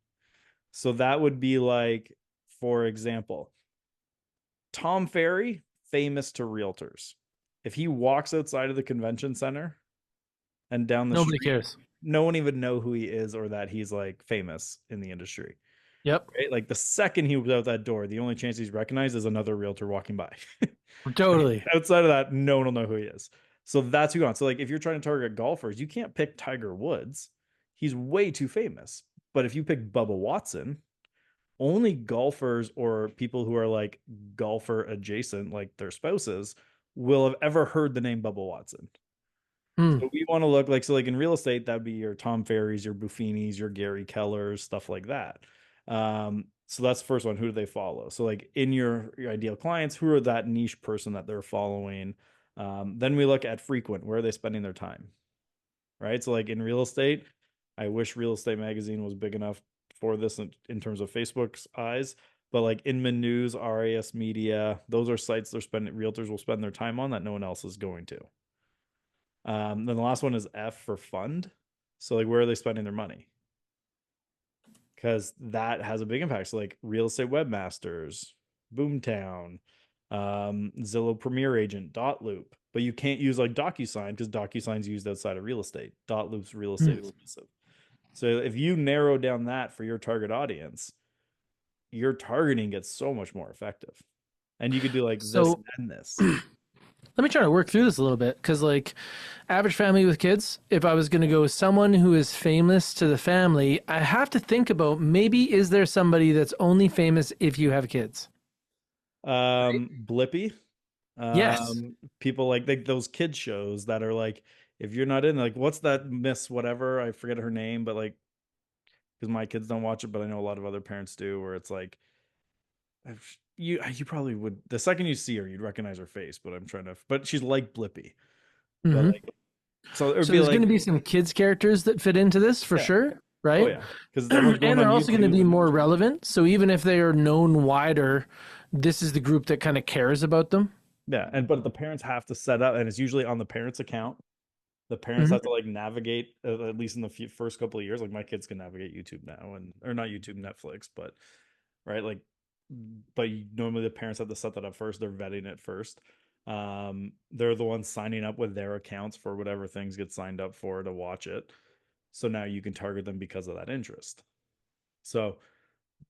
So that would be like, for example, Tom Ferry, famous to realtors. If he walks outside of the convention center and down the Nobody street, cares. no one even know who he is or that he's like famous in the industry. Yep. Right? Like the second he was out that door, the only chance he's recognized is another realtor walking by. Like, Totally. outside of that, no one will know who he is. So that's who on. So like if you're trying to target golfers, you can't pick Tiger Woods. He's way too famous. But if you pick Bubba Watson, only golfers or people who are like golfer adjacent, like their spouses, will have ever heard the name Bubba Watson. Hmm. So we want to look like, so like in real estate, that'd be your Tom Ferrys, your Buffinis, your Gary Kellers, stuff like that. So that's the first one. Who do they follow? So like in your ideal clients, who are that niche person that they're following? Then we look at frequent. Where are they spending their time? Right. So like in real estate, I wish Real Estate Magazine was big enough for this in terms of Facebook's eyes. But like Inman News, RAS Media, those are sites they're spending, realtors will spend their time on that no one else is going to. Then the last one is F for fund. So like where are they spending their money? Because that has a big impact. So like Real Estate Webmasters, Boomtown, Zillow Premier Agent, Dotloop. But you can't use like DocuSign because DocuSign's used outside of real estate. Dotloop's real estate Hmm. exclusive. So if you narrow down that for your target audience, your targeting gets so much more effective. And you could do like this So and this. let me try to work through this a little bit because, like, average family with kids, if I was going to go with someone who is famous to the family, I have to think about maybe is there somebody that's only famous if you have kids? Right? Blippy. Yes. People like those kid shows that are like, if you're not in, like, what's that Miss whatever? I forget her name, but like, because my kids don't watch it, but I know a lot of other parents do, where it's like, you probably would, the second you see her, you'd recognize her face, but I'm trying to, but she's like Blippy, but Hmm. like, so it would So be there's going to like, be some kids characters that fit into this for yeah, sure, oh right? yeah, because everyone's And going they're on also going to YouTube be and more relevant. So even if they are known wider, this is the group that kind of cares about them. yeah, and but the parents have to set up, and it's usually on the parents' account. The parents Hmm. have to like navigate, at least in the first couple of years. Like my kids can navigate YouTube now, and or not YouTube, Netflix, but right, like, but normally the parents have to set that up first. They're vetting it first. They're the ones signing up with their accounts for whatever things get signed up for to watch it. So now you can target them because of that interest. So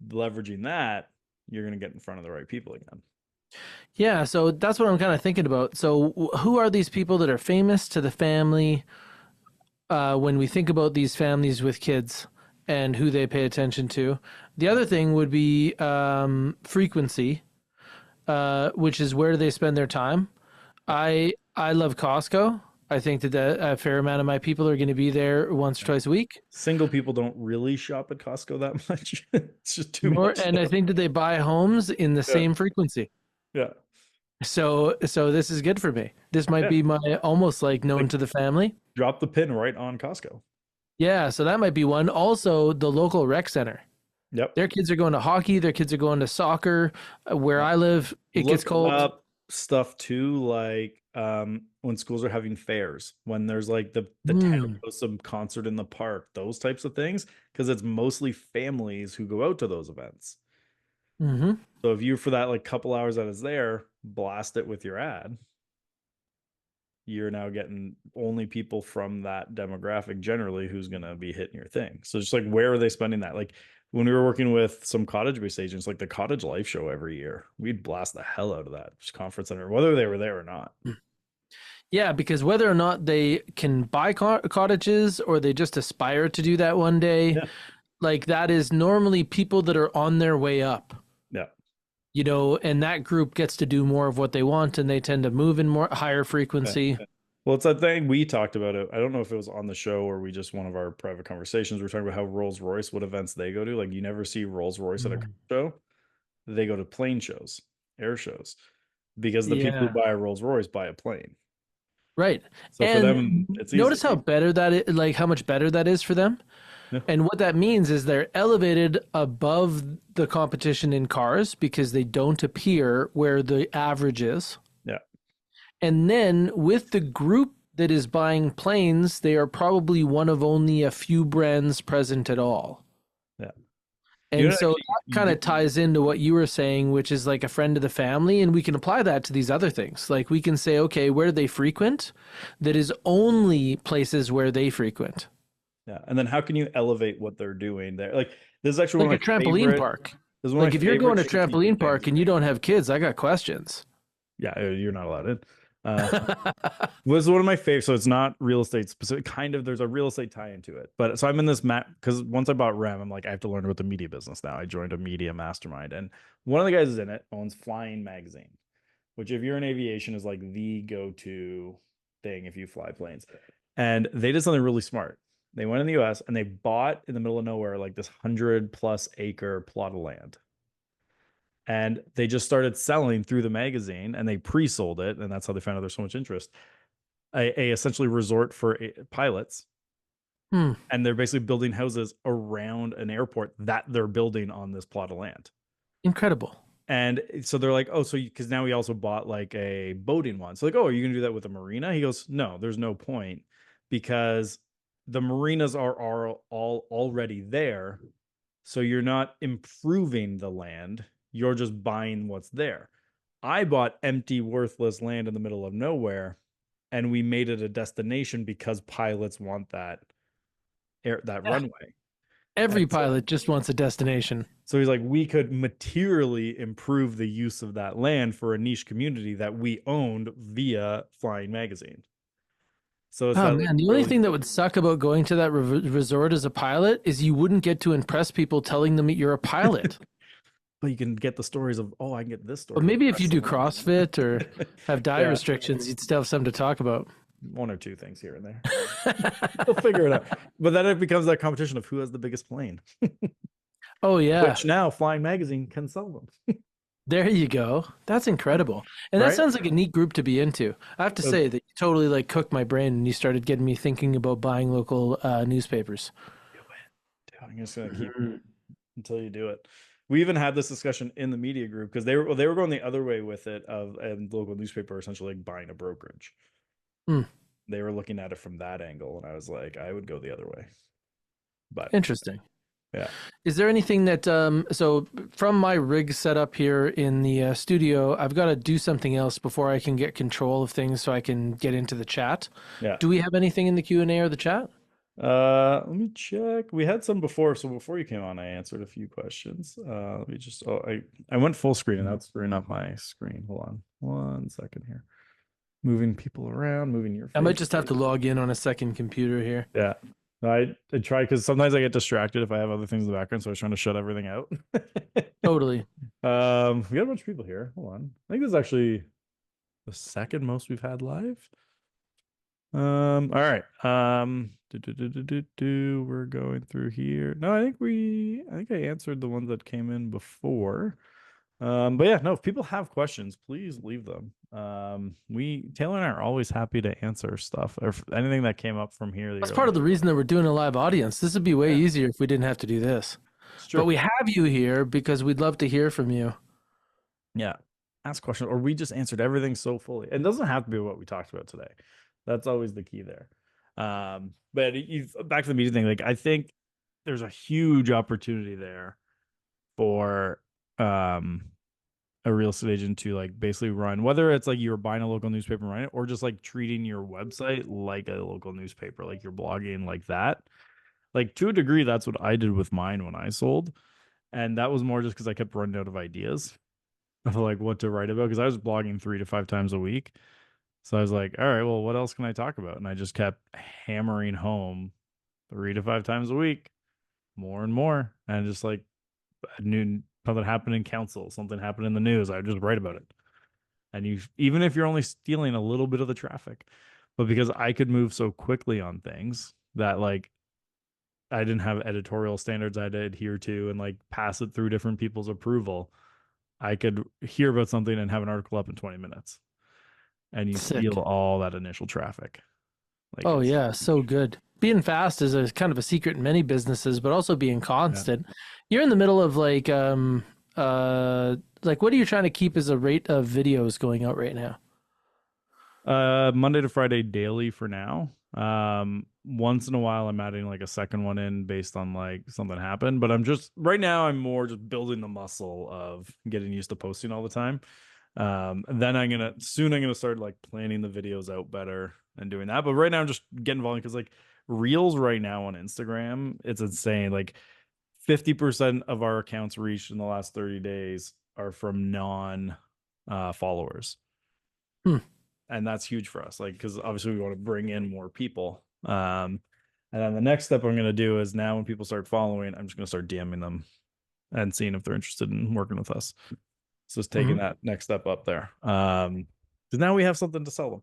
leveraging that, you're going to get in front of the right people again. Yeah, so that's what I'm kind of thinking about. So who are these people that are famous to the family when we think about these families with kids and who they pay attention to? The other thing would be frequency, which is where do they spend their time? Yeah. I love Costco. I think that a fair amount of my people are going to be there once or Yeah. twice a week. Single people don't really shop at Costco that much. It's just too Nor, much and I stuff. think that they buy homes in the Yeah. same frequency. Yeah. So this is good for me. This might Yeah. be my almost like known Like to the family. drop the pin right on Costco. Yeah, so that might be one. Also, the local rec center. Yep. Their kids are going to hockey. Their kids are going to soccer. Where Yep. I live, it gets Look cold. up stuff too, like when schools are having fairs, when there's like the town Hmm. hosts some concert in the park, those types of things, because it's mostly families who go out to those events. Mm-hmm. So if you for that like couple hours that it's there, blast it with your ad, you're now getting only people from that demographic generally who's going to be hitting your thing. So just like where are they spending that? Like when we were working with some cottage based agents, like the Cottage Life Show every year, we'd blast the hell out of that conference center, whether they were there or not. Yeah, because whether or not they can buy cottages or they just aspire to do that one day, Yeah. like that is normally people that are on their way up, Yeah. and that group gets to do more of what they want and they tend to move in more higher Yeah. frequency. Well, it's that thing we talked about it. I don't know if it was on the show or we just one of our private conversations. We are talking about how Rolls Royce, what events they go to. Like you never see Rolls Royce at a car Mm. show. They go to plane shows, air shows, because the people who Yeah. buy a Rolls Royce buy a plane. Right. So for them, And it's notice easy. how better that is, like how much better that is for them. Yeah. And what that means is they're elevated above the competition in cars because they don't appear where the average is. Yeah. And then with the group that is buying planes, they are probably one of only a few brands present at all. Yeah. You And know, so actually, that kind of ties into what you were saying, which is like a friend of the family. And we can apply that to these other things. Like we can say, okay, where do they frequent? That is only places where they frequent. yeah. And then how can you elevate what they're doing there? Like this is actually Like one a of my trampoline favorite. park. This is one of Like my if you're favorite going to strategic trampoline things. park and you don't have kids, I got questions. Yeah, you're not allowed in. Uh, was one of my favorites. So it's not real estate specific. Kind of, there's a real estate tie into it. But so I'm in this map because once I bought REM, I'm like, I have to learn about the media business now. I joined a media mastermind, and one of the guys in it owns Flying Magazine, which if you're in aviation is like the go-to thing if you fly planes. And they did something really smart. They went in the US and they bought in the middle of nowhere like this 100+ acre plot of land. And they just started selling through the magazine and they pre-sold it. And that's how they found out there's so much interest. A essentially resort for pilots. Hmm. And they're basically building houses around an airport that they're building on this plot of land. Incredible. And so they're like, oh, so because now we also bought like a boating one. So like, oh, are you gonna do that with a marina? He goes, no, there's no point because the marinas are all already there. So you're not improving the land, you're just buying what's there. I bought empty, worthless land in the middle of nowhere, and we made it a destination because pilots want that Yeah. runway. Every And so pilot just wants a destination. So he's like, we could materially improve the use of that land for a niche community that we owned via Flying Magazine. So it's Oh that like man, the only really, thing that would suck about going to that resort as a pilot is you wouldn't get to impress people telling them that you're a pilot. but you can get the stories of, oh, I can get this But story to maybe if impress you do someone else. CrossFit or have diet Yeah, restrictions, you'd still have something to talk about. one or two things here and there. They'll figure it out. But then it becomes that competition of who has the biggest plane, Oh yeah. which now Flying Magazine can sell them, There you go. That's incredible. And that right? sounds like a neat group to be into. I have to So, say that you totally like cooked my brain and you started getting me thinking about buying local newspapers. do it. Dude, I'm just gonna keep Mhm. until you do it. We even had this discussion in the media group because they were going the other way with it of and local newspaper essentially like buying a brokerage. Hmm. They were looking at it from that angle, and I was like, I would go the other way. But Interesting. yeah, Is there anything that so from my rig setup here in the studio, I've got to do something else before I can get control of things so I can get into the chat. yeah. Do we have anything in the Q&A or the chat? Let me check. We had some before, so before you came on, I answered a few questions. Let me just. Oh, I went full screen, and that's screwing up my screen. Hold on, 1 second here. Moving people around, moving your I might face. just have to log in on a second computer here. Yeah. No, I try because sometimes I get distracted if I have other things in the background, so I was trying to shut everything out. Totally. We got a bunch of people here. Hold on. I think this is actually the second most we've had live. All right. We're going through here. No, I think I answered the ones that came in before. But yeah, no, if people have questions, please leave them. Taylor and I are always happy to answer stuff or anything that came up from here. That's part of the reason that we're doing a live audience. This would be way Yeah, easier if we didn't have to do this. it's But true. we have you here because we'd love to hear from you. Yeah. Ask questions, or we just answered everything so fully. It doesn't have to be what we talked about today. That's always the key there. But back to the media thing, like I think there's a huge opportunity there for a real estate agent to like basically run, whether it's like you're buying a local newspaper and running it, or just like treating your website like a local newspaper, like you're blogging like that. Like to a degree, that's what I did with mine when I sold. And that was more just because I kept running out of ideas of like what to write about because I was blogging 3 to 5 times a week. So I was like, all right, well, what else can I talk about? And I just kept hammering home 3 to 5 times a week, more and more. And just like I knew something happened in council, something happened in the news, I would just write about it. And you, even if you're only stealing a little bit of the traffic, but because I could move so quickly on things that like I didn't have editorial standards I had to adhere to and like pass it through different people's approval, I could hear about something and have an article up in 20 minutes. And you steal Sick. all that initial traffic. Like Oh it's yeah, so good. Being fast is a kind of a secret in many businesses, but also being yeah. constant. You're in the middle of like what are you trying to keep as a rate of videos going out right now? Monday to Friday daily for now. Once in a while I'm adding like a second one in based on like something happened, but I'm just right now I'm more just building the muscle of getting used to posting all the time. And then I'm gonna start like planning the videos out better and doing that. But right now I'm just getting volume because like reels right now on Instagram, it's insane. Like 50% of our accounts reached in the last 30 days are from non followers. Hmm. And that's huge for us, like, because obviously we want to bring in more people. And then the next step I'm going to do is, now when people start following, I'm just going to start DMing them and seeing if they're interested in working with us. So it's taking that next step up there. Because now we have something to sell them.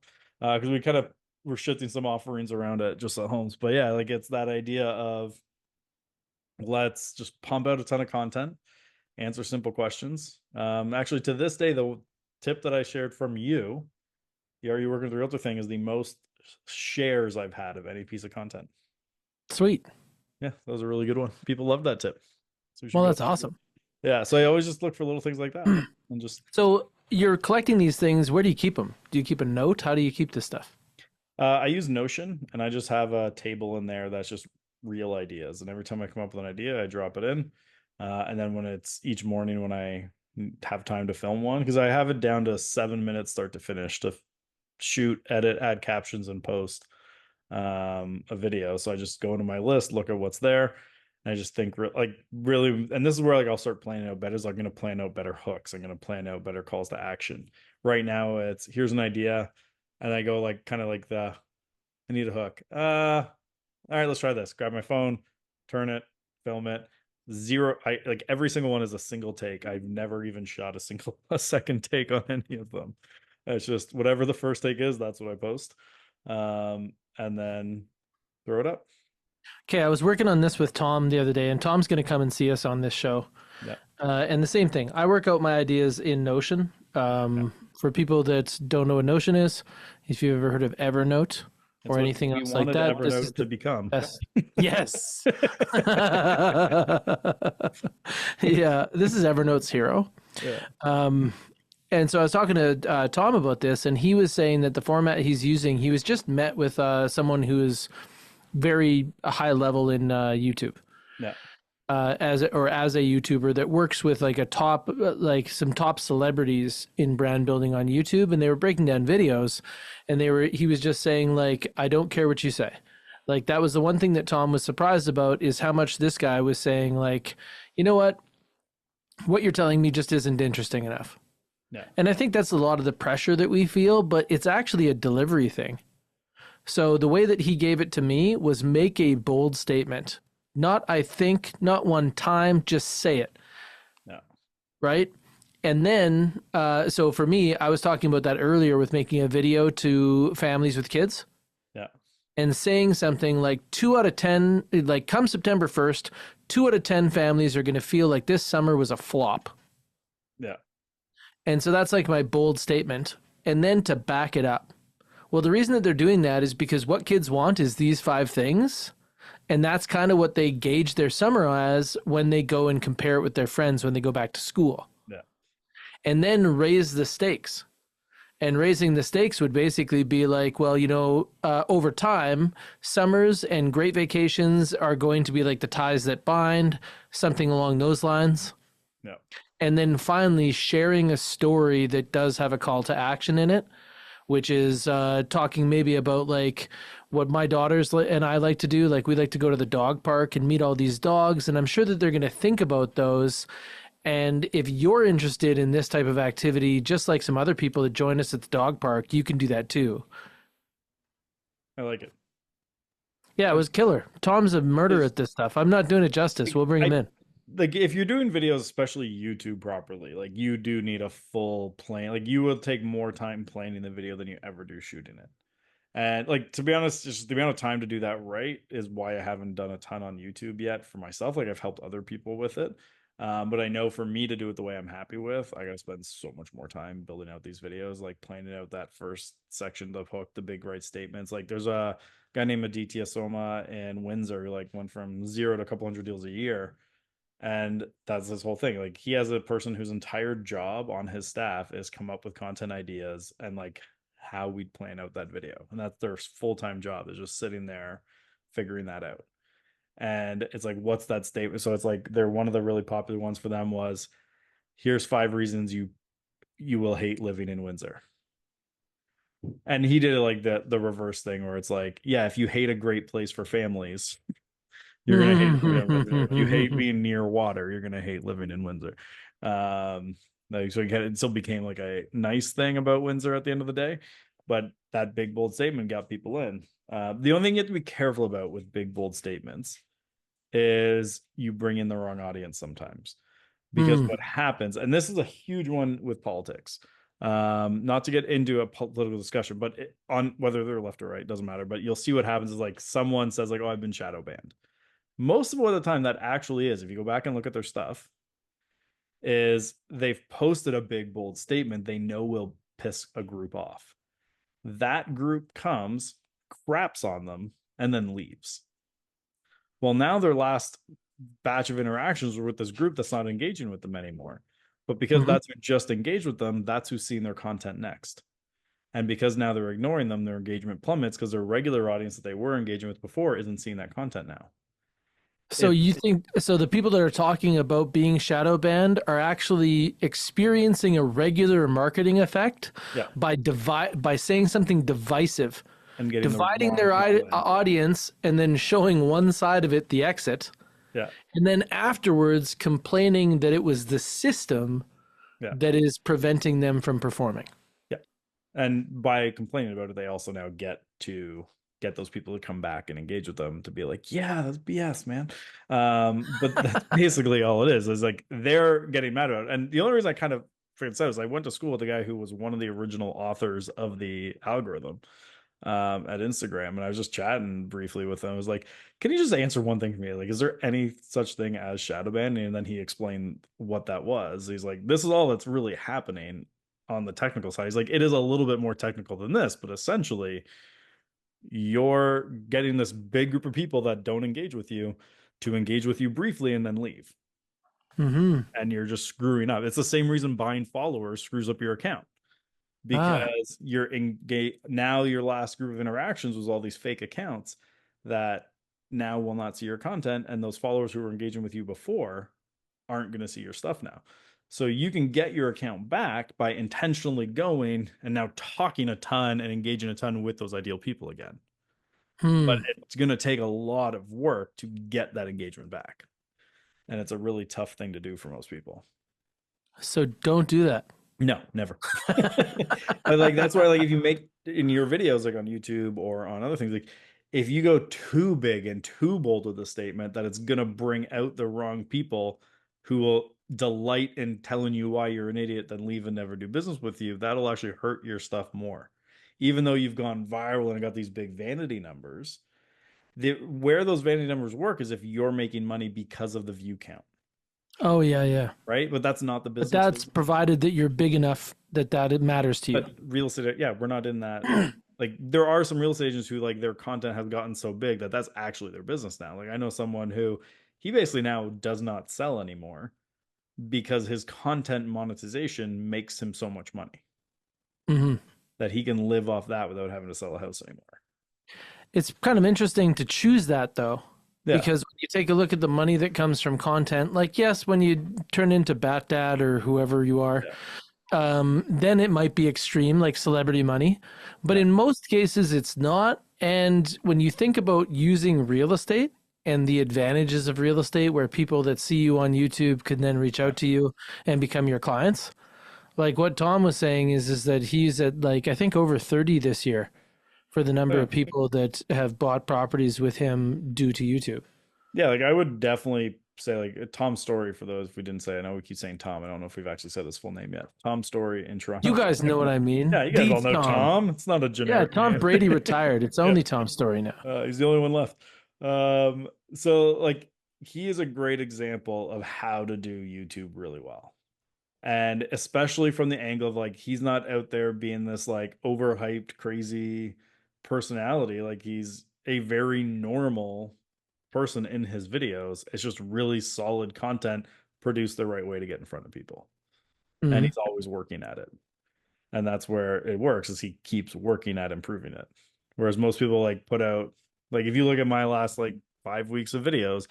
Because we're shifting some offerings around at Just at Homes. But yeah, like, it's that idea of, let's just pump out a ton of content, answer simple questions. Actually, to this day, the tip that I shared from you, the Are You Working with a Realtor thing, is the most shares I've had of any piece of content. Sweet. Yeah, that was a really good one. People love that tip. So we should Well, go. that's awesome. Yeah, so I always just look for little things like that, and just So you're collecting these things. Where do you keep them? Do you keep a note? How do you keep this stuff? I use Notion, and I just have a table in there that's just real ideas. And every time I come up with an idea, I drop it in. And then when it's each morning when I have time to film one, because I have it down to 7 minutes start to finish to shoot, edit, add captions, and post a video. So I just go into my list, look at what's there. And I just think really, and this is where, like, I'll start planning out better. Is I'm going to plan out better hooks. I'm going to plan out better calls to action. Right now, it's here's an idea, and I go like kind of like I need a hook. All right, let's try this. Grab my phone, turn it, film it. Zero. I like every single one is a single take. I've never even shot a second take on any of them. It's just whatever the first take is, that's what I post. And then throw it up. Okay, I was working on this with Tom the other day, and Tom's going to come and see us on this show. Yeah. And the same thing. I work out my ideas in Notion. For people that don't know what Notion is, if you've ever heard of Evernote or anything else like that, this is to become. Yes. Yeah, this is Evernote's hero. Yeah. And so I was talking to Tom about this, and he was saying that the format he's using, he was just met with someone who is very high level in YouTube. Yeah. As a YouTuber that works with like some top celebrities in brand building on YouTube, and they were breaking down videos, and he was just saying, like, I don't care what you say. Like, that was the one thing that Tom was surprised about, is how much this guy was saying, like, you know what you're telling me just isn't interesting enough. Yeah. And I think that's a lot of the pressure that we feel, but it's actually a delivery thing. So the way that he gave it to me was make a bold statement. Not I think, not one time, just say it. Yeah. Right? And then, so for me, I was talking about that earlier with making a video to families with kids. Yeah. And saying something like 2 out of 10, like come September 1st, 2 out of 10 families are going to feel like this summer was a flop. Yeah. And so that's like my bold statement. And then to back it up. Well, the reason that they're doing that is because what kids want is these 5 things. And that's kind of what they gauge their summer as when they go and compare it with their friends when they go back to school. Yeah. And then raise the stakes. And raising the stakes would basically be like, well, over time, summers and great vacations are going to be like the ties that bind, something along those lines. Yeah. And then finally sharing a story that does have a call to action in it, which is talking maybe about like what my daughters and I like to do. Like, we like to go to the dog park and meet all these dogs. And I'm sure that they're going to think about those. And if you're interested in this type of activity, just like some other people that join us at the dog park, you can do that too. I like it. Yeah, it was killer. Tom's a murderer at this stuff. I'm not doing it justice. We'll bring him in. Like, if you're doing videos, especially YouTube properly, like, you do need a full plan. Like, you will take more time planning the video than you ever do shooting it. And like, to be honest, just the amount of time to do that right is why I haven't done a ton on YouTube yet for myself. Like, I've helped other people with it. But I know for me to do it the way I'm happy with, I gotta spend so much more time building out these videos, like planning out that first section of hook, the big right statements. Like, there's a guy named Aditya Soma in Windsor who like went from 0 to a couple hundred deals a year. And that's his whole thing. Like, he has a person whose entire job on his staff is come up with content ideas and like how we'd plan out that video. And that's their full-time job, is just sitting there figuring that out. And it's like, what's that statement? So it's like, they're one of the really popular ones for them was, here's 5 reasons you will hate living in Windsor. And he did it like the reverse thing, where it's like, yeah, if you hate a great place for families, you're gonna hate living in Windsor. If you hate being near water, you're gonna hate living in Windsor. Like, so it still became like a nice thing about Windsor at the end of the day. but that big bold statement got people in. The only thing you have to be careful about with big bold statements is you bring in the wrong audience sometimes, because Mm, what happens, and this is a huge one with politics, not to get into a political discussion, but on whether they're left or right doesn't matter, but you'll see what happens is like someone says like, oh, I've been shadow banned. Most of the time that actually is, if you go back and look at their stuff, is they've posted a big bold statement they know will piss a group off. That group comes, craps on them, and then leaves. Well, now their last batch of interactions were with this group that's not engaging with them anymore. But because mhm. that's who just engaged with them, that's who's seen their content next. And because now they're ignoring them, their engagement plummets because their regular audience that they were engaging with before isn't seeing that content now. So If you think so the people that are talking about being shadow banned are actually experiencing a regular marketing effect yeah, by saying something divisive, and getting the dividing wrong their people in. audience and then showing one side of it the exit, Yeah, and then afterwards complaining that it was the system yeah, that is preventing them from performing. yeah. And by complaining about it, they also now get to get those people to come back and engage with them to be like, yeah, that's BS, man. But that's basically all it is like they're getting mad about it. And the only reason I kind of figured this out is I went to school with a guy who was one of the original authors of the algorithm at Instagram, and I was just chatting briefly with him. I was like, can you just answer one thing for me? Like, is there any such thing as shadow banning? And then he explained what that was. He's like, this is all that's really happening on the technical side. He's like, it is a little bit more technical than this, but essentially you're getting this big group of people that don't engage with you to engage with you briefly and then leave. Mm-hmm. And you're just screwing up. It's the same reason buying followers screws up your account, Ah. because you're engaged now. Your last group of interactions was all these fake accounts that now will not see your content, and those followers who were engaging with you before aren't going to see your stuff now. So you can get your account back by intentionally going and now talking a ton and engaging a ton with those ideal people again. But Hmm. it's going to take a lot of work to get that engagement back, and it's a really tough thing to do for most people. So don't do that. No, never. But like that's why like if you make in your videos like on YouTube or on other things, like if you go too big and too bold with a statement, that it's gonna bring out the wrong people who will delight in telling you why you're an idiot, then leave and never do business with you. That'll actually hurt your stuff more. Even though you've gone viral and got these big vanity numbers, where those vanity numbers work is if you're making money because of the view count, Oh yeah, yeah. right? But that's not the But business. that's provided that you're big enough that it matters to you. But real estate, yeah, we're not in that. Like there are some real estate agents who like their content has gotten so big that that's actually their business now. Like I know someone who he basically now does not sell anymore because his content monetization makes him so much money Hmm. that he can live off that without having to sell a house anymore. It's kind of interesting to choose that though, Yeah, because when you take a look at the money that comes from content, like yes, when you turn into Bat Dad or whoever you are, yeah, then it might be extreme, like celebrity money. But yeah, in most cases, it's not. And when you think about using real estate and the advantages of real estate, where people that see you on YouTube can then reach yeah, out to you and become your clients, like what Tom was saying is that he's at like I think over 30 this year for the number yeah. of people that have bought properties with him due to YouTube. Yeah, like I would definitely say like Tom Story for those if we didn't say. I know we keep saying Tom. I don't know if we've actually said his full name yet. Tom Story in You Toronto. guys know what I mean. Yeah, you guys The all know Tom. Tom. It's not a Yeah, generic Tom name. Brady retired. It's Yeah. only Tom's story now. He's the only one left. So like he is a great example of how to do YouTube really well. And especially from the angle of like he's not out there being this like overhyped, crazy personality. Like he's a very normal person in his videos. It's just really solid content produced the right way to get in front of people. And Mhm. he's always working at it. And that's where it works is he keeps working at improving it. Whereas most people like put out like if you look at my last like 5 weeks of videos,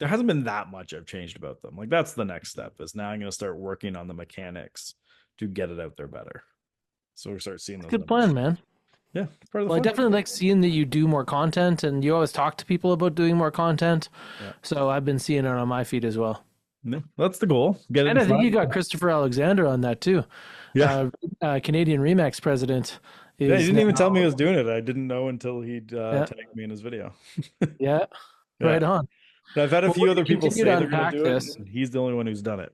there hasn't been that much I've changed about them. Like that's the next step is now I'm going to start working on the mechanics to get it out there better. So we start seeing those Good plan, numbers. man. Yeah, it's part of the Well, I fun. definitely like seeing that you do more content and you always talk to people about doing more content. Yeah. So I've been seeing it on my feed as well. Yeah, that's the goal. Get it And in I think front. you got Christopher Alexander on that too. Yeah. Uh, Canadian Remax president. Yeah, he is didn't now. even tell me he was doing it. I didn't know until he'd Yeah, tagged me in his video. yeah, Yeah. right on. And I've had a Well, few we're other gonna people continue to say they're going to unpack do it, this. and he's the only one who's done it.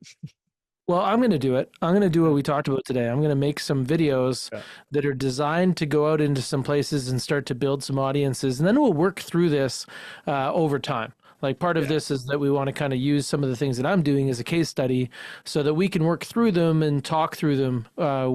Well, I'm going to do it. I'm going to do what Yeah. we talked about today. I'm going to make some videos Yeah. that are designed to go out into some places and start to build some audiences. And then we'll work through this over time. Like part of Yeah. this is that we want to kind of use some of the things that I'm doing as a case study so that we can work through them and talk through them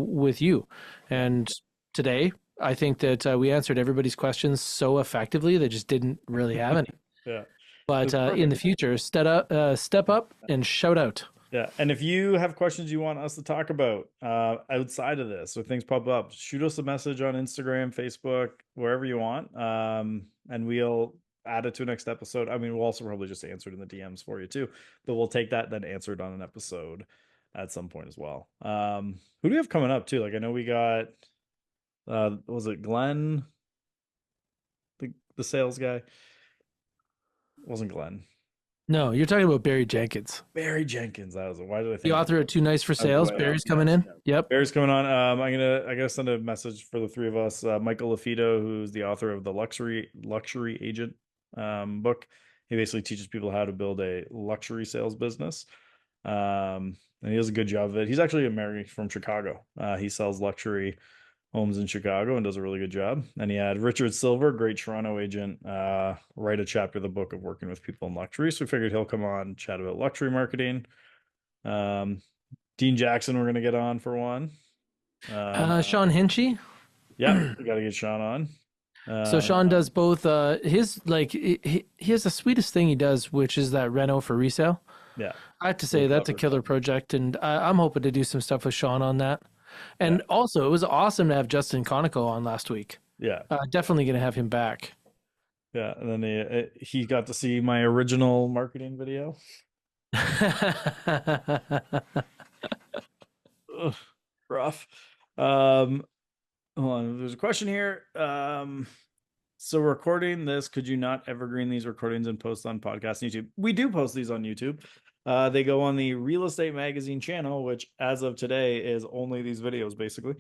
with you. Yeah. And today, I think that we answered everybody's questions so effectively, they just didn't really have any. Yeah. But That's in the perfect. future, step up and shout out. Yeah. And if you have questions you want us to talk about outside of this, or things pop up, shoot us a message on Instagram, Facebook, wherever you want. And we'll add it to a next episode. I mean, we'll also probably just answer it in the DMs for you too, but we'll take that, then answer it on an episode at some point as well. Who do we have coming up too? Like, I know we got, was it Glenn, the sales guy? It wasn't Glenn. No, you're talking about Barry Jenkins. Barry Jenkins. That was it. Why did I The think author of Too Nice for I was Sales. way off? Barry's coming Yes. in. Yep. Barry's coming on. I gotta send a message for the three of us. Michael Lafito, who's the author of the luxury agent book. He basically teaches people how to build a luxury sales business. And he does a good job of it. He's actually American from Chicago. He sells luxury homes in Chicago and does a really good job. And he had Richard Silver, great Toronto agent, write a chapter of the book of working with people in luxury. So we figured he'll come on, chat about luxury marketing. Dean Jackson, we're gonna get on for one. Sean Hinchy. Yeah, we got to get Sean on. So Sean does both. His like he has the sweetest thing he does, which is that reno for resale. Yeah, I have to say that's a killer project, and I'm hoping to do some stuff with Sean on that. And also, it was awesome to have Justin Conoco on last week. Yeah, definitely going to have him back. yeah, and then he got to see my original marketing video. Ugh, rough. Hold on, there's a question here. So recording this, could you not evergreen these recordings and post on podcast and YouTube? We do post these on YouTube. They go on the Real Estate Magazine channel, which as of today is only these videos, basically,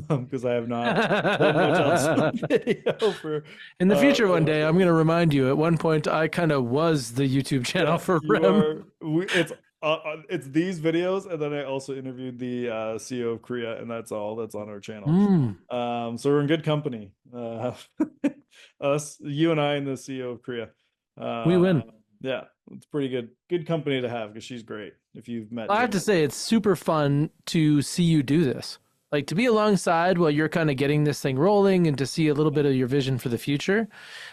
because I have not done much else on video for. In the future, one day, I'm going to remind you. At one point, I kind of was the YouTube channel for REM. It's these videos, and then I also interviewed the CEO of Korea, and that's all that's on our channel. So we're in good company. Us, you and I, and the CEO of Korea. We win. Yeah, it's pretty good company to have because she's great. If you've met, I have to say, it's super fun to see you do this. Like to be alongside while you're kind of getting this thing rolling and to see a little bit of your vision for the future.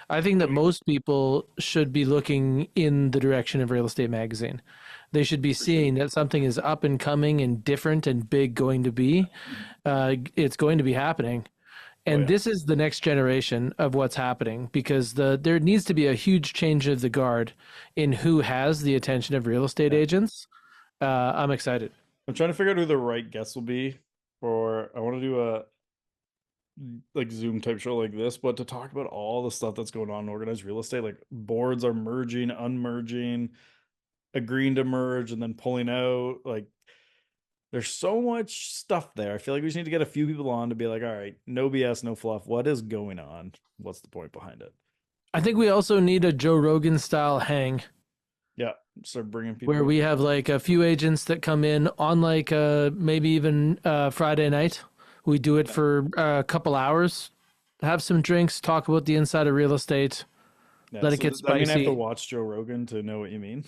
I think that most people should be looking in the direction of Real Estate Magazine. They should be seeing that something is up and coming and different and big going to be. It's going to be happening. And this is the next generation of what's happening because there needs to be a huge change of the guard in who has the attention of real estate agents. I'm excited. I'm trying to figure out who the right guest will be for. I want to do a like Zoom type show like this, but to talk about all the stuff that's going on in organized real estate, like boards are merging, unmerging, agreeing to merge, and then pulling out. Like there's so much stuff there. I feel like we just need to get a few people on to be like, all right, no BS, no fluff. What is going on? What's the point behind it? I think we also need a Joe Rogan style hang. Yeah, start bringing people where we have like a few agents that come in on like maybe even Friday night. We do it for a couple hours, have some drinks, talk about the inside of real estate. Let it get spicy. I mean, I have to watch Joe Rogan to know what you mean.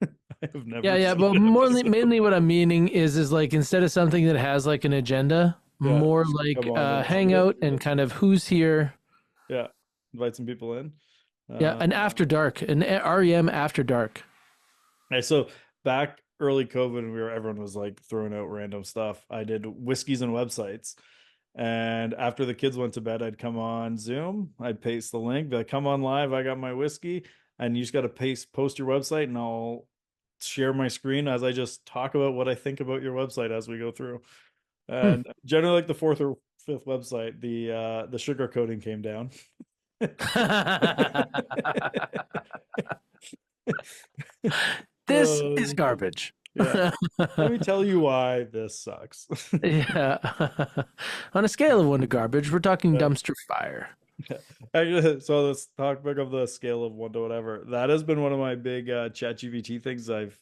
I have never. Yeah, but mainly what I'm meaning is like instead of something that has like an agenda, more like hangout and kind of who's here. Yeah, invite some people in. An after dark, an REM after dark. Okay, so back early COVID, everyone was like throwing out random stuff. I did whiskeys and websites. And after the kids went to bed, I'd come on Zoom. I'd paste the link, be like, come on live. I got my whiskey. And you just got to post your website, and I'll share my screen as I just talk about what I think about your website as we go through. And generally, like the fourth or fifth website, the sugar coating came down. This is garbage. Yeah. Let me tell you why this sucks. Yeah. On a scale of one to garbage, we're talking Yeah. dumpster fire. Actually, so let's talk back of the scale of one to whatever. That has been one of my big chat GPT things I've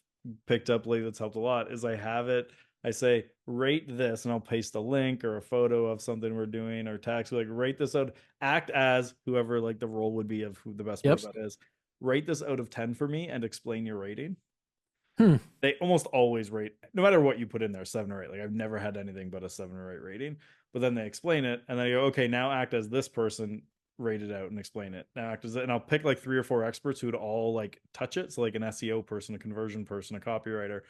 picked up lately that's helped a lot is I have it, I say rate this and I'll paste a link or a photo of something we're doing or text like rate this out, act as whoever like the role would be of who the best Yep. person is. Rate this out of 10 for me and explain your rating. Hmm. They almost always rate no matter what you put in there, 7 or 8. Like I've never had anything but a 7 or 8 rating. But then they explain it and then I go, okay, now act as this person, rate it out and explain it. Now act as it, and I'll pick like 3 or 4 experts who'd all like touch it. So like an SEO person, a conversion person, a copywriter.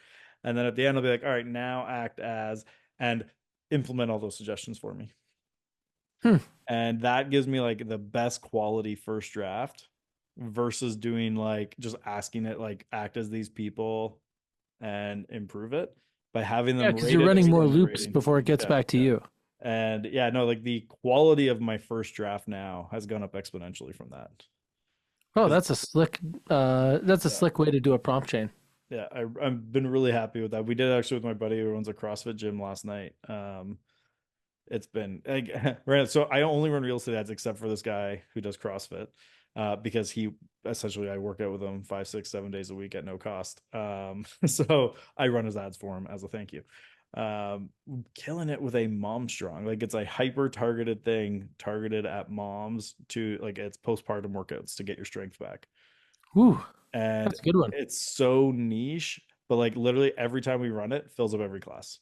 And then at the end I'll be like, all right, now act as and implement all those suggestions for me. Hmm. And that gives me like the best quality first draft versus doing like just asking it like act as these people and improve it by having Yeah, them because you're rate it, running more explain the loops rating. before it gets Yeah, back to yeah. you. And yeah, no, like the quality of my first draft now has gone up exponentially from that. Oh, Because that's a yeah, slick way to do a prompt chain. yeah, I've been really happy with that. We did actually with my buddy who owns a CrossFit gym last night. It's been like, right. So I only run real estate ads except for this guy who does CrossFit, because he essentially I work out with him 5, 6, 7 days a week at no cost. So I run his ads for him as a thank you. Killing it with a mom strong. Like it's a hyper targeted thing targeted at moms to like it's postpartum workouts to get your strength back. Ooh, And that's a good one. it's so niche, but like literally every time we run it, fills up every class.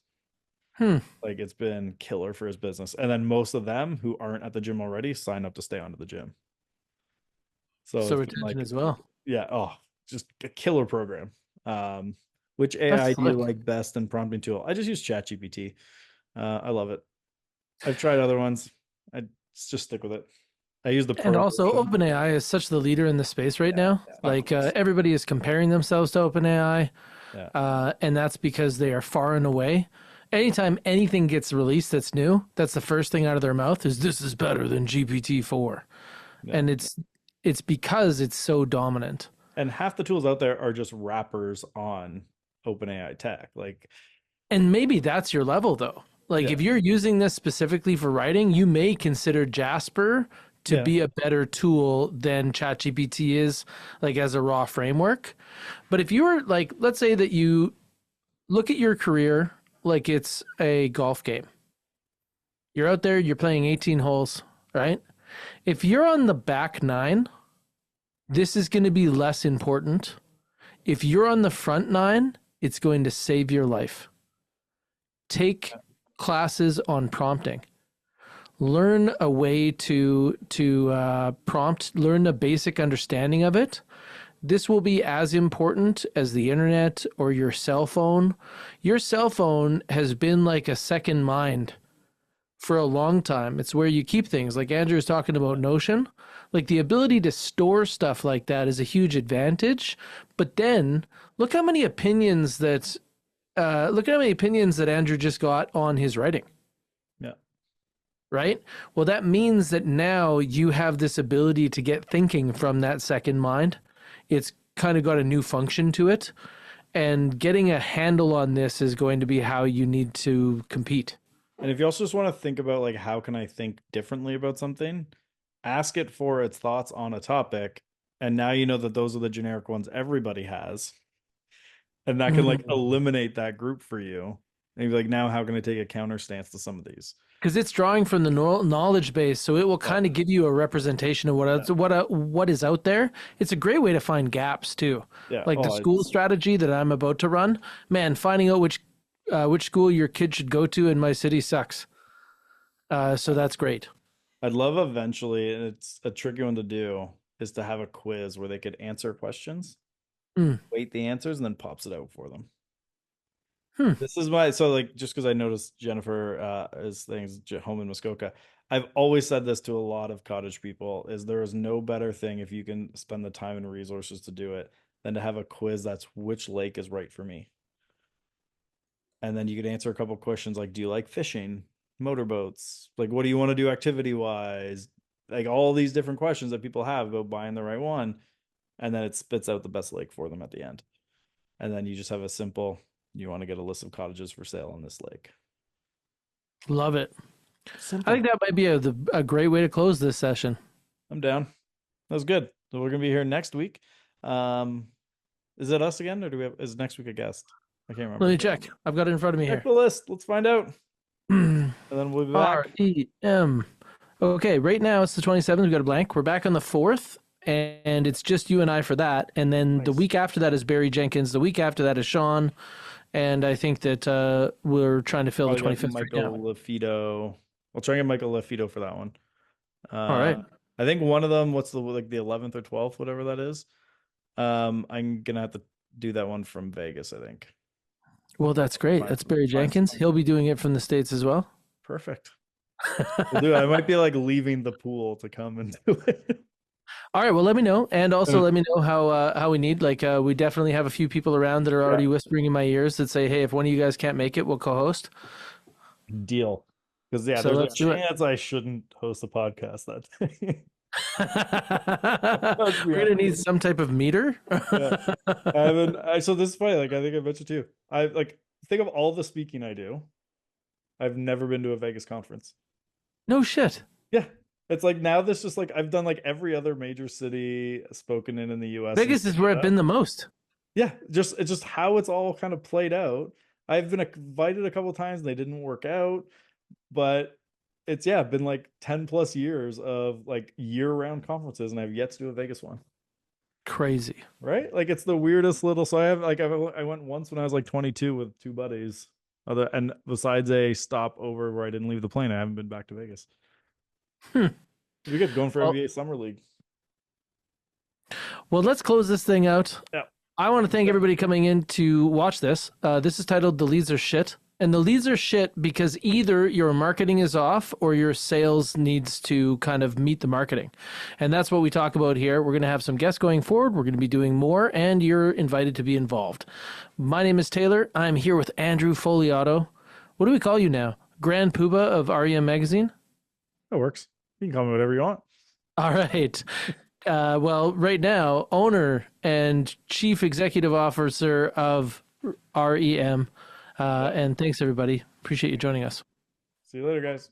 Hmm. Like it's been killer for his business. And then most of them who aren't at the gym already sign up to stay onto the gym. So So it's been retention like, as well. yeah, oh, just a killer program. Um, which That's AI do you slick. like best in prompting tool? I just use ChatGPT. I love it. I've tried other ones. I just stick with it. I use the And pro also, version. OpenAI is such the leader in the space right Yeah, now. yeah, Like everybody is comparing themselves to OpenAI, yeah, and that's because they are far and away. Anytime anything gets released that's new, that's the first thing out of their mouth is this is better than GPT-4, yeah. and it's because it's so dominant. And half the tools out there are just wrappers on OpenAI tech. Like, And maybe that's your level though. Like yeah, if you're using this specifically for writing, you may consider Jasper to yeah, be a better tool than ChatGPT is, like as a raw framework. But if you were like, let's say that you look at your career like it's a golf game. You're out there, you're playing 18 holes, right? If you're on the back nine, this is going to be less important. If you're on the front nine, it's going to save your life. Take classes on prompting. Learn a way to prompt. Learn a basic understanding of it. This will be as important as the internet or your cell phone. Your cell phone has been like a second mind for a long time. It's where you keep things. Like Andrew was talking about Notion. Like the ability to store stuff like that is a huge advantage. But then look how many opinions that Andrew just got on his writing, yeah. right? Well, that means that now you have this ability to get thinking from that second mind. It's kind of got a new function to it. And getting a handle on this is going to be how you need to compete. And if you also just want to think about like how can I think differently about something, ask it for its thoughts on a topic, and now you know that those are the generic ones everybody has, and that can like Mm. eliminate that group for you. And you're like, now how can I take a counter stance to some of these? Because it's drawing from the knowledge base, so it will Yeah, kind of give you a representation of yeah, what is out there. It's a great way to find gaps too, yeah. like the Oh, school it's strategy that I'm about to run. Man, finding out which school your kid should go to in my city sucks. So that's great. I'd love eventually, and it's a tricky one to do, is to have a quiz where they could answer questions, Mm. wait the answers, and then pops it out for them. Hmm. This is my so like just because I noticed Jennifer is things home in Muskoka. I've always said this to a lot of cottage people is there is no better thing if you can spend the time and resources to do it than to have a quiz that's which lake is right for me. And then you could answer a couple questions like do you like fishing, motorboats, like what do you want to do activity wise, like all these different questions that people have about buying the right one, and then it spits out the best lake for them at the end. And then you just have a simple You want to get a list of cottages for sale on this lake. Love it. Simple. I think that might be a great way to close this session. I'm down. That was good. So we're gonna be here next week. Is it us again, or is next week a guest? I can't remember. Let me check. I've got it in front of me Check here. the list. Let's find out. And then we'll be back. REM. Okay, right now it's the 27th. We've got a blank. We're back on the 4th, and it's just you and I for that. And then the Nice. week after that is Barry Jenkins. The week after that is Sean. And I think that we're trying to fill the Probably get 25th right Michael now. LaFido. We'll try and get Michael LaFido for that one. All right. I think one of them, what's the 11th or 12th, whatever that is. I'm gonna have to do that one from Vegas, I think. Well, that's great. That's Barry Jenkins. He'll be doing it from the States as well. Perfect. We'll do it. I might be like leaving the pool to come and do it. All right. Well, let me know, and also let me know how we need. Like, we definitely have a few people around that are already whispering in my ears that say, "Hey, if one of you guys can't make it, we'll co-host." Deal. Because So there's let's a do it. chance I shouldn't host a podcast that day. We're gonna need some type of meter. Yeah. So this is funny. Like I think I mentioned too. I like think of all the speaking I do. I've never been to a Vegas conference. No shit. Yeah. It's like now this just like I've done like every other major city spoken in the US. Vegas is where I've been the most. Yeah, it's just how it's all kind of played out. I've been invited a couple of times and they didn't work out, but it's been like 10 plus years of like year-round conferences and I've yet to do a Vegas one. Crazy. Right? Like it's the weirdest little. So I went once when I was like 22 with two buddies. And besides a stop over where I didn't leave the plane, I haven't been back to Vegas. It'd be good going for NBA Summer League. Well, let's close this thing out. Yeah. I want to thank everybody coming in to watch this. This is titled "The Leads Are Shit," and the leads are shit because either your marketing is off or your sales needs to kind of meet the marketing, and that's what we talk about here. We're going to have some guests going forward. We're going to be doing more, and you're invited to be involved. My name is Taylor. I'm here with Andrew Foliato. What do we call you now? Grand Poobah of REM Magazine? That works. You can call me whatever you want. All right. Well, right now, owner and chief executive officer of REM. And thanks, everybody. Appreciate you joining us. See you later, guys.